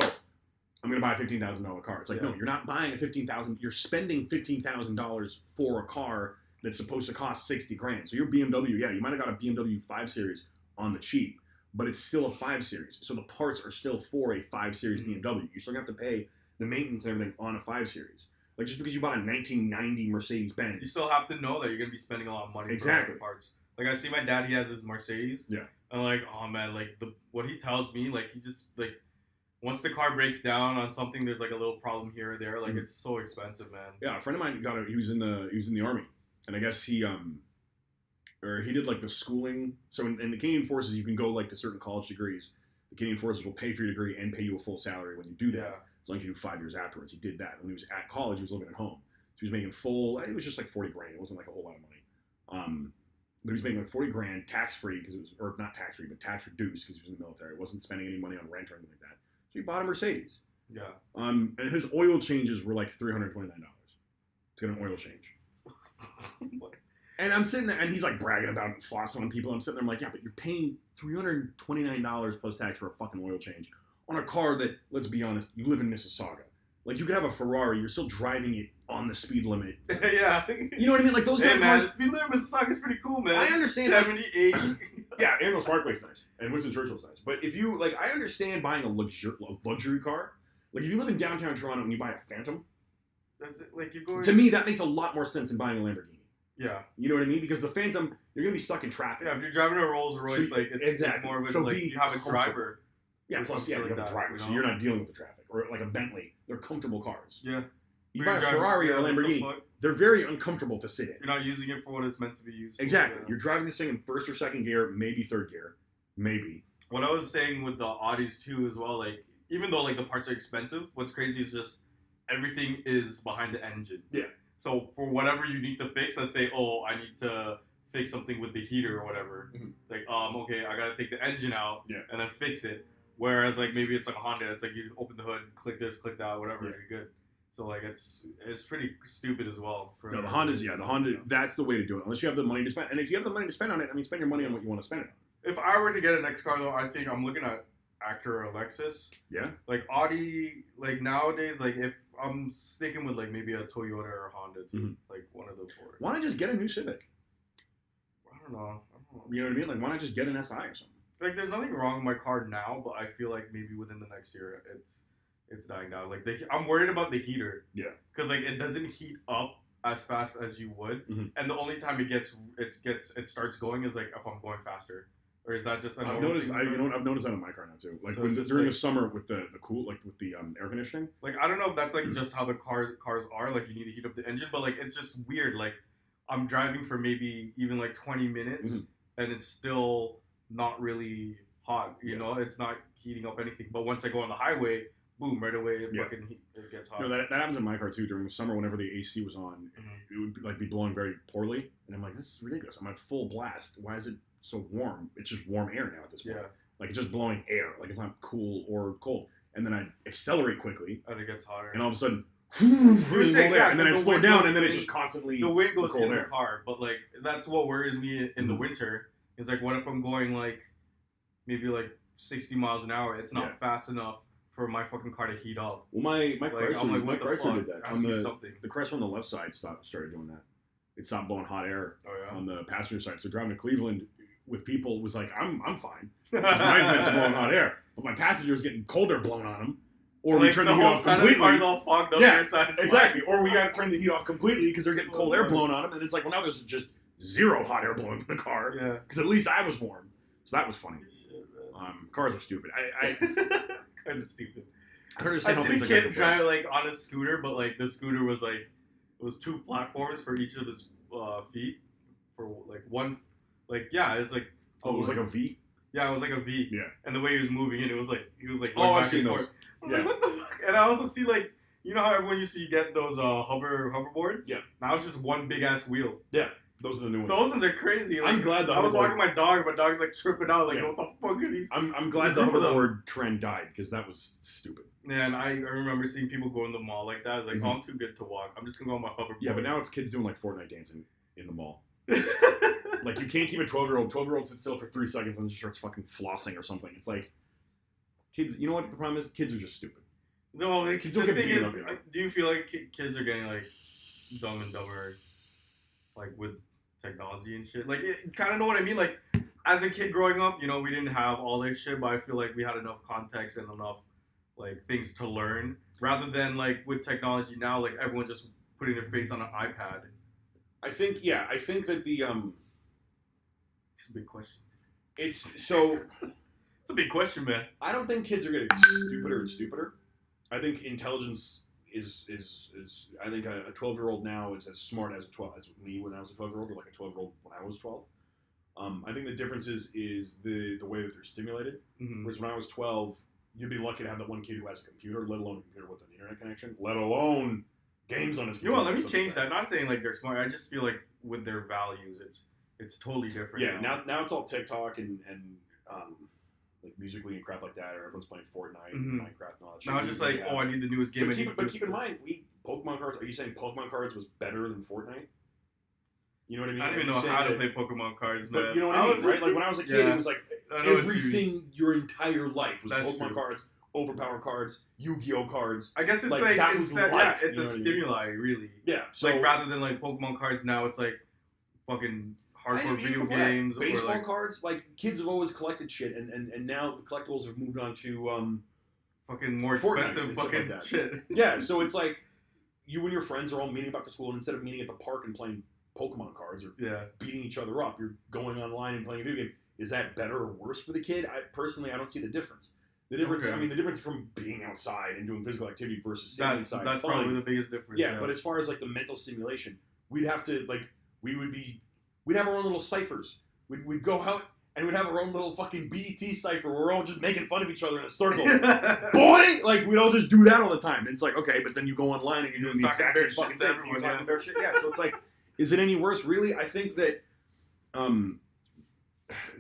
I'm gonna buy a $15,000 car. It's like, no, you're not buying a $15,000. You're spending $15,000 for a car that's supposed to cost $60,000. So your BMW, you might have got a BMW 5 Series on the cheap, but it's still a 5 Series. So the parts are still for a 5 Series BMW. You still have to pay the maintenance and everything on a 5 Series. Like just because you bought a 1990 Mercedes Benz, you still have to know that you're gonna be spending a lot of money for parts. Like I see my dad, he has his Mercedes. Yeah. And like, oh man, like what he tells me, like he just like once the car breaks down on something, there's like a little problem here or there. Like it's so expensive, man. Yeah, a friend of mine he was in the army, and I guess he did like the schooling. So in the Canadian Forces, you can go like to certain college degrees. The Canadian Forces will pay for your degree and pay you a full salary when you do that. Yeah. As long as you do 5 years afterwards. He did that. When he was at college, he was living at home. So he was making full. It was just like $40,000. It wasn't like a whole lot of money. But he was making like $40,000 tax free or not tax free, but tax reduced because he was in the military. He wasn't spending any money on rent or anything like that. So he bought a Mercedes. Yeah. And his oil changes were like $329 to get an oil change. And I'm sitting there, and he's like bragging about it and flossing on people. I'm sitting there, I'm like, yeah, but you're paying $329 plus tax for a fucking oil change on a car that, let's be honest, you live in Mississauga. Like, you could have a Ferrari, you're still driving it on the speed limit. Yeah. You know what I mean? Like, those kind of cars. The speed limit in Mississauga is pretty cool, man. I understand. 70, 80. Yeah, Ambrose Parkway's nice. And Winston Churchill's nice. But if you, like, I understand buying a luxury car. Like, if you live in downtown Toronto and you buy a Phantom. That's it. Like, you're going. To me, that makes a lot more sense than buying a Lamborghini. Yeah. You know what I mean? Because the Phantom, you're gonna be stuck in traffic. Yeah, if you're driving a Rolls Royce, So, like it's more of a, like you have a driver. Yeah, plus you have a driver, so you're not dealing with the traffic. Or like a Bentley, they're comfortable cars. Yeah. You buy a Ferrari or a Lamborghini, they're very uncomfortable to sit in. You're not using it for what it's meant to be used for. Exactly. You're driving this thing in first or second gear, maybe third gear. Maybe. What I was saying with the Audis too as well, like even though like the parts are expensive, what's crazy is just everything is behind the engine. Yeah. So for whatever you need to fix, let's say, I need to fix something with the heater or whatever. Mm-hmm. It's like, okay, I gotta take the engine out and then fix it. Whereas like maybe it's like a Honda, it's like you open the hood, click this, click that, whatever, you're good. So like it's pretty stupid as well. No, the Honda, that's the way to do it. Unless you have the money to spend, and if you have the money to spend on it, I mean, spend your money on what you want to spend it on. If I were to get a next car though, I think I'm looking at Acura or Lexus. Yeah. Like Audi, like nowadays, like if I'm sticking with like maybe a Toyota or a Honda, too, like one of those four. Why not just get a new Civic? I don't know. You know what I mean? Like why not just get an SI or something? Like there's nothing wrong with my car now, but I feel like maybe within the next year it's dying down. Like I'm worried about the heater. Yeah. Because like it doesn't heat up as fast as you would, and the only time it starts going is like if I'm going faster. Or is that just I've noticed that in my car now too. Like so during the summer with the cool, like with the air conditioning. Like I don't know if that's like just how the cars are. Like you need to heat up the engine, but like it's just weird. Like I'm driving for maybe even like 20 minutes, and it's still not really hot. You know, it's not heating up anything. But once I go on the highway, boom, right away it gets hot. No, that happens in my car too. During the summer, whenever the AC was on, it would like be blowing very poorly, and I'm like, this is ridiculous. I'm at full blast. Why is it so warm? It's just warm air now at this point. Yeah. Like it's just blowing air. Like it's not cool or cold. And then I accelerate quickly. And it gets hotter. And all of a sudden, and then I slow down, and then it's just constantly the wind goes in the car. But like that's what worries me in the winter. Is like what if I'm going like maybe like 60 miles an hour? It's not fast enough for my fucking car to heat up. Well, my Chrysler did that. On the Chrysler on the left side started doing that. It stopped blowing hot air on the passenger side. So driving to Cleveland with people was like, I'm fine. My vents are blowing hot air, but my passenger's getting cold air blown on them. Or we turn the heat off completely. The car's all fogged up. Yeah, exactly. Or we got to turn the heat off completely because they're getting cold air blown on them, and it's like, well, now there's just zero hot air blowing in the car. Yeah. Because at least I was warm, so that was funny. Cars are stupid. Cars are stupid. I heard I seen a kid drive like on a scooter, but like the scooter was like it was 2 platforms for each of his feet for like one. Like it's like it was like a V. Yeah, it was like a V. Yeah. And the way he was moving it, it was like he was like. Oh, I've seen those. I was like, what the fuck? And I also see like you know how everyone used to get those hoverboards. Yeah. Now it's just one big ass wheel. Yeah. Those are the new ones. Those ones are crazy. Like, I'm glad I was walking my dog. My dog's like tripping out. Like what the fuck are these? I'm glad the hoverboard trend died because that was stupid. Yeah, and I remember seeing people go in the mall like that. I was like, I'm too good to walk. I'm just gonna go on my hoverboard. Yeah, but now it's kids doing like Fortnite dancing in the mall. Like you can't keep a 12-year-old. 12-year-old sits still for 3 seconds and just starts fucking flossing or something. It's like kids. You know what the problem is? Kids are just stupid. No, like, kids don't get beaten up. Do you feel like kids are getting like dumb and dumber, like with technology and shit? Like, kind of know what I mean? Like, as a kid growing up, you know, we didn't have all this shit, but I feel like we had enough context and enough like things to learn, rather than like with technology now, like everyone's just putting their face on an iPad. I think that the It's a big question. It's a big question, man. I don't think kids are getting stupider and stupider. I think intelligence is I think a 12-year-old now is as smart as me when I was a 12-year-old, or like a 12-year-old when I was 12. I think the difference is the way that they're stimulated. Whereas when I was 12, you'd be lucky to have that one kid who has a computer, let alone a computer with an internet connection, let alone games on his computer. You know what, let me change that. I'm not saying like they're smart. I just feel like with their values, it's totally different. Yeah, now it's all TikTok and like Musical.ly and crap like that, or everyone's playing Fortnite and Minecraft and all that shit. Now it's just like, I need the newest game. But keep in mind, Pokemon cards. Are you saying Pokemon cards was better than Fortnite? You know what I mean? I don't even know how to play Pokemon cards, man. But you know what I mean, right? Like when I was a kid, it was like everything your entire life was Pokemon cards, Overpower cards, Yu-Gi-Oh cards. I guess it's like that was life. Yeah, it's a stimuli, really. Yeah. So like rather than like Pokemon cards, now it's like fucking hardcore video games. Baseball cards. Like kids have always collected shit, and now the collectibles have moved on to fucking more expensive fucking like shit. Yeah. So it's like you and your friends are all meeting up after school, and instead of meeting at the park and playing Pokemon cards or Yeah. beating each other up. You're going online and playing a video game. Is that better or worse for the kid? I don't see the difference. The difference, Okay. I mean, the difference from being outside and doing physical activity versus sitting inside. That's probably the biggest difference. Yeah, but as far as like the mental stimulation, we'd have to like we'd have our own little ciphers. We'd go out and we'd have our own little fucking BET cipher where we're all just making fun of each other in a circle. Boy, like we'd all just do that all the time. And it's like, okay, but then you go online and you're doing the exact same fucking thing. You're talking about shit. Yeah, so it's like, is it any worse? Really, I think that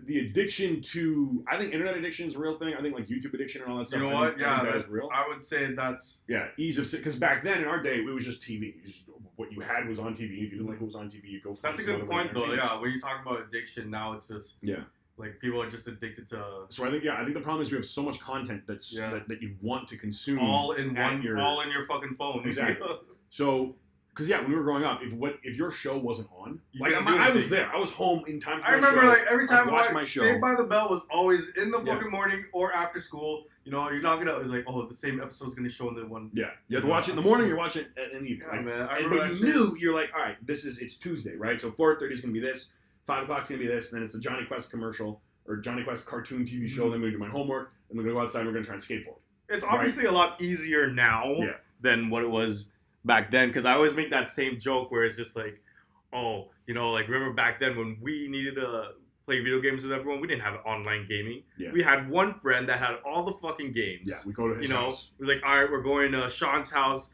the addiction to, I think internet addiction is a real thing. I think like YouTube addiction and all that stuff. You know what? Yeah, that is real. I would say that's ease of, because back then in our day it was just TV. What you had was on TV. If you didn't like what was on TV, you go. That's a good point though. Yeah, when you talk about addiction, now it's just like people are just addicted to. So I think the problem is we have so much content that you want to consume all in your fucking phone. Exactly. So. Because when we were growing up, if your show wasn't on, I was there. I was home in time for my show. I remember like every time I watched my show. Saved by the Bell was always in the fucking morning or after school. You know, you're knocking out. It was like, oh, the same episode's gonna show in the one. Yeah, you have to watch it in the morning. You watch it in the evening. Yeah, man. But you knew you're like, all right, it's Tuesday, right? So 4:30 is gonna be this, 5 o'clock is gonna be this, and then it's the Johnny Quest commercial or Johnny Quest cartoon TV show. Then I'm gonna do my homework, and we're gonna go outside and we're gonna try and skateboard. It's obviously a lot easier now than what it was back then, because I always make that same joke where it's just like, oh, you know, like remember back then when we needed to play video games with everyone, we didn't have online gaming. Yeah. We had one friend that had all the fucking games. Yeah, we go to his house. We're like, all right, we're going to Sean's house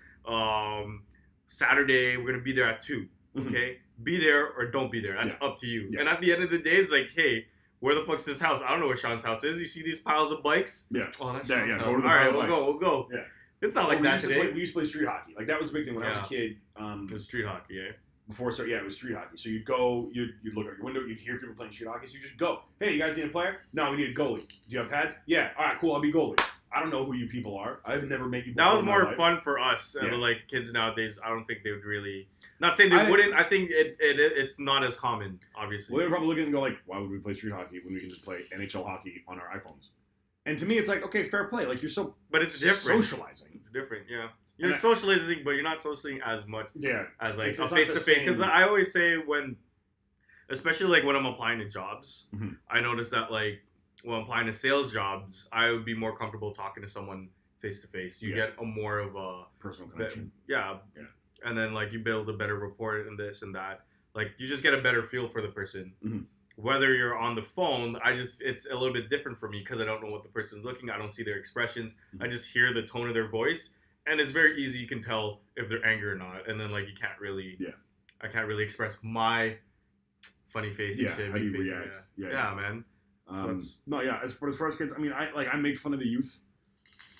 Saturday. We're gonna be there at 2. Okay, be there or don't be there. That's up to you. And at the end of the day, it's like, hey, where the fuck's this house? I don't know where Sean's house is. You see these piles of bikes? Yeah. Oh, that's Sean's house. Go to the all right, we'll go. Yeah. It's not like that today. We used to play street hockey. Like that was a big thing when I was a kid. It was street hockey, Before, it was street hockey. So you'd go, you'd look out your window, you'd hear people playing street hockey. So you just go. Hey, you guys need a player? No, we need a goalie. Do you have pads? Yeah. All right, cool. I'll be goalie. I don't know who you people are. I've never met you. That was more fun for us. But like kids nowadays, I don't think they would really. Not saying they wouldn't. I think it's not as common, obviously. Well, they would probably look at it and go like, why would we play street hockey when we can just play NHL hockey on our iPhones? And to me, it's like, okay, fair play. Like, you're but it's different. Socializing. It's different, yeah. You're socializing, but you're not socializing as much as, like, it's face-to-face. Because I always say especially, like, when I'm applying to jobs, I notice that, like, when I'm applying to sales jobs, I would be more comfortable talking to someone face-to-face. You get a more of a... personal connection. Yeah. And then, like, you build a better rapport and this and that. Like, you just get a better feel for the person. Whether you're on the phone, it's a little bit different for me because I don't know what the person's looking at. I don't see their expressions. I just hear the tone of their voice, and it's very easy. You can tell if they're angry or not, and then like you can't really, I can't really express my funny face and shit. How do you react? Yeah, man. As far as kids, I mean, I make fun of the youth.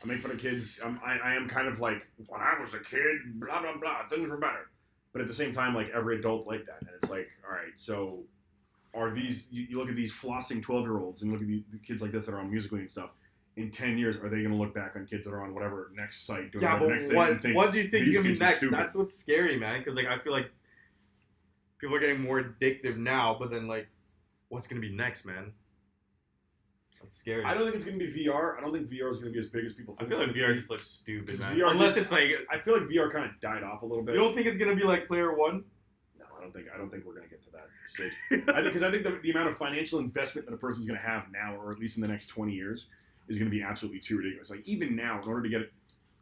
I make fun of kids. I am kind of like, when I was a kid, blah blah blah, things were better. But at the same time, like every adult's like that, and it's like, all right, so. Are these, you look at these flossing 12-year-olds and look at the kids like this that are on Musical.ly and stuff, in 10 years, are they going to look back on kids that are on whatever next site doing whatever next thing and think, what do you think is going to be next? That's what's scary, man, because like I feel like people are getting more addictive now, but then like, what's going to be next, man? That's scary. I don't think it's going to be VR. I don't think VR is going to be as big as people think. I feel like VR just looks stupid, man. Unless it's like, I feel like VR kind of died off a little bit. You don't think it's going to be like Player One? I don't think we're going to get to that stage. Because I think the amount of financial investment that a person's going to have now, or at least in the next 20 years, is going to be absolutely too ridiculous. Like even now, in order to get it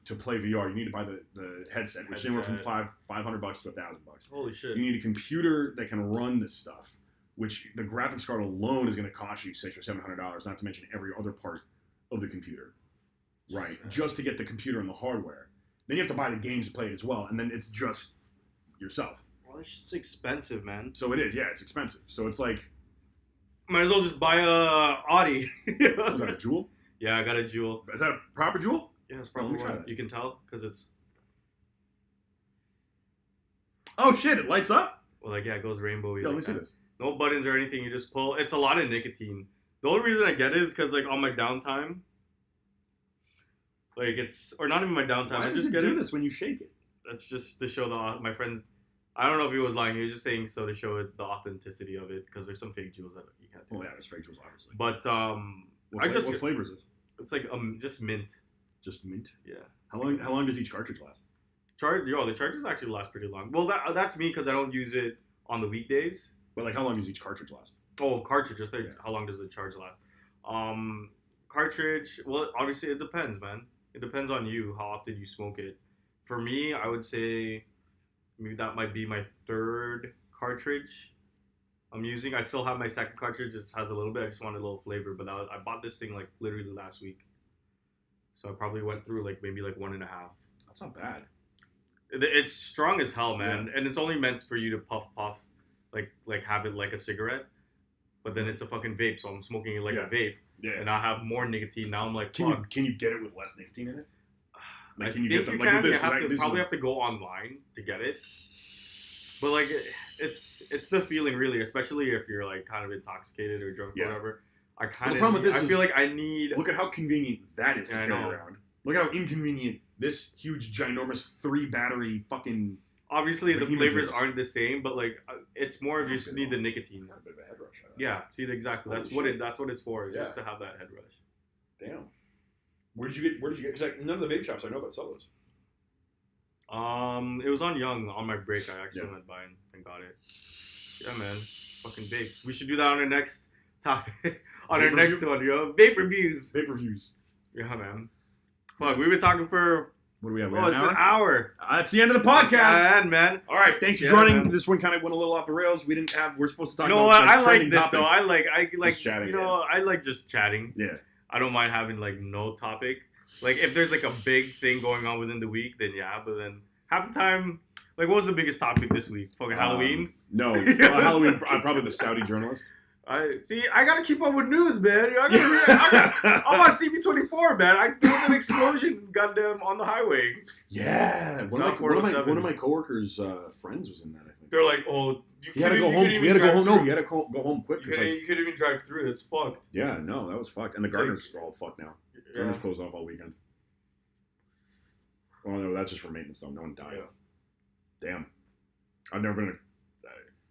to play VR, you need to buy the headset, which is anywhere from $500 to $1,000. Holy shit! You need a computer that can run this stuff, which the graphics card alone is going to cost you $600 or $700. Not to mention every other part of the computer, right? Just to get the computer and the hardware. Then you have to buy the games to play it as well, and then it's just yourself. Well, that shit's expensive, man. So it is, it's expensive. So it's like... Might as well just buy a Audi. Is that a Jewel? Yeah, I got a Jewel. Is that a proper Jewel? Yeah, it's proper one. You can tell, because it's... Oh shit, it lights up? Well, like, it goes rainbowy. Let me see this. No buttons or anything, you just pull. It's a lot of nicotine. The only reason I get it is because, like, on my downtime... Like, it's... Or not even my downtime. Why does it do this when you shake it? That's just to show my friends... I don't know if he was lying. He was just saying so to show it, the authenticity of it, because there's some fake jewels that you can't do. Oh yeah, there's fake jewels, obviously. But what flavor is this? It's like just mint. Just mint. Yeah. How long does each cartridge last? The charges actually last pretty long. Well, that's me because I don't use it on the weekdays. But like, how long does each cartridge last? Oh, cartridge. Just like, how long does the charge last? Cartridge. Well, obviously it depends, man. It depends on you how often you smoke it. For me, I would say maybe that might be my third cartridge I'm using. I still have my second cartridge. It has a little bit. I just wanted a little flavor, but I bought this thing like literally last week. So I probably went through like maybe like 1.5. That's not bad. It's strong as hell, man, and it's only meant for you to puff, like have it like a cigarette. But then it's a fucking vape, so I'm smoking it like a vape. Yeah. And I have more nicotine now. I'm like, can you get it with less nicotine in it? Like, can you get them like with this? You probably have to go online to get it. But like, it's the feeling really, especially if you're like kind of intoxicated or drunk or whatever. I feel like I need. Look at how convenient that is to carry around. Look how inconvenient this huge, ginormous 3-battery fucking. Obviously, the flavors aren't the same, but like, it's more of you just need the nicotine. Got a bit of a head rush. Yeah, see, exactly. That's what it's for. Is just to have that head rush. Damn. Where did you get? Because like, none of the vape shops I know about sell those. It was on Young on my break. I actually went by and got it. Yeah, man, fucking vapes. We should do that on our next topic. On our next one, yo, vape reviews. Vape reviews. Yeah, man. Fuck, we've been talking for. What do we have? It's an hour. That's the end of the podcast. Man. All right, thanks for joining. Man. This one kind of went a little off the rails. We're supposed to talk. You know about what? I like this topics. though. I like just chatting, I like just chatting. Yeah. I don't mind having like no topic. Like if there's like a big thing going on within the week, then yeah. But then half the time, like what was the biggest topic this week? Fucking Halloween? No, Halloween. I'm probably the Saudi journalist. I gotta keep up with news, man. I'm on CB24, man. There was an explosion, goddamn, on the highway. Yeah, one of my coworkers' friends was in that. I think they're like, oh, he had to go home. He had to go home. No, he had to go home quick. You couldn't even drive through. That's fucked. Yeah, no, that was fucked. And the Gardeners are all fucked now. Gardeners closed off all weekend. Well, no, that's just for maintenance though. No one died. Yeah. Damn, I've never been.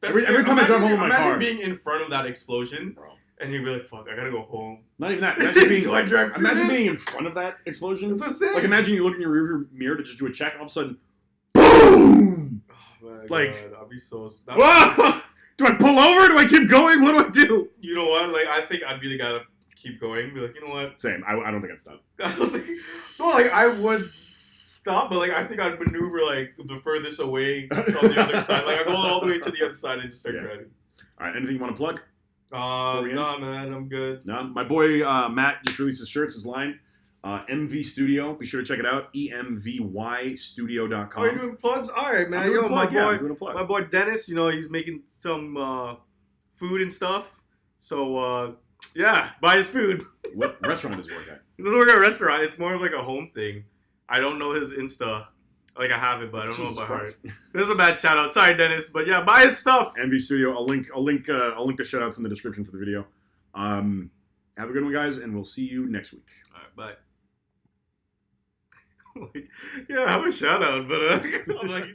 Every time I drive home in my car. Imagine being in front of that explosion, bro, and you'd be like, "Fuck, I gotta go home." Not even that. Imagine being, imagine being in front of that explosion. That's what I'm saying. Like, imagine you look in your rearview mirror to just do a check, and all of a sudden, boom! Oh my like, God, I'd be so. Do I pull over? Do I keep going? What do I do? You know what? Like, I think I'd be the guy to keep going. Be like, you know what? Same. I don't think I'd stop. I would. Stop, but like I think I'd maneuver like the furthest away on the other side. Like I go all the way to the other side and just start driving. All right, anything you want to plug? Nah, man, I'm good. No, my boy Matt just released his shirts, his line, MV Studio. Be sure to check it out. emvystudio.com. Oh, you're doing plugs? All right, man. My boy Dennis. You know he's making some food and stuff. So buy his food. What restaurant does he work at? He doesn't work at a restaurant. It's more of like a home thing. I don't know his Insta. Like, I have it, but I don't know by heart. This is a bad shout out. Sorry, Dennis. But yeah, buy his stuff. MV Studio. I'll link the shout outs in the description for the video. Have a good one, guys, and we'll see you next week. All right, bye. Have a shout out, but I'm like.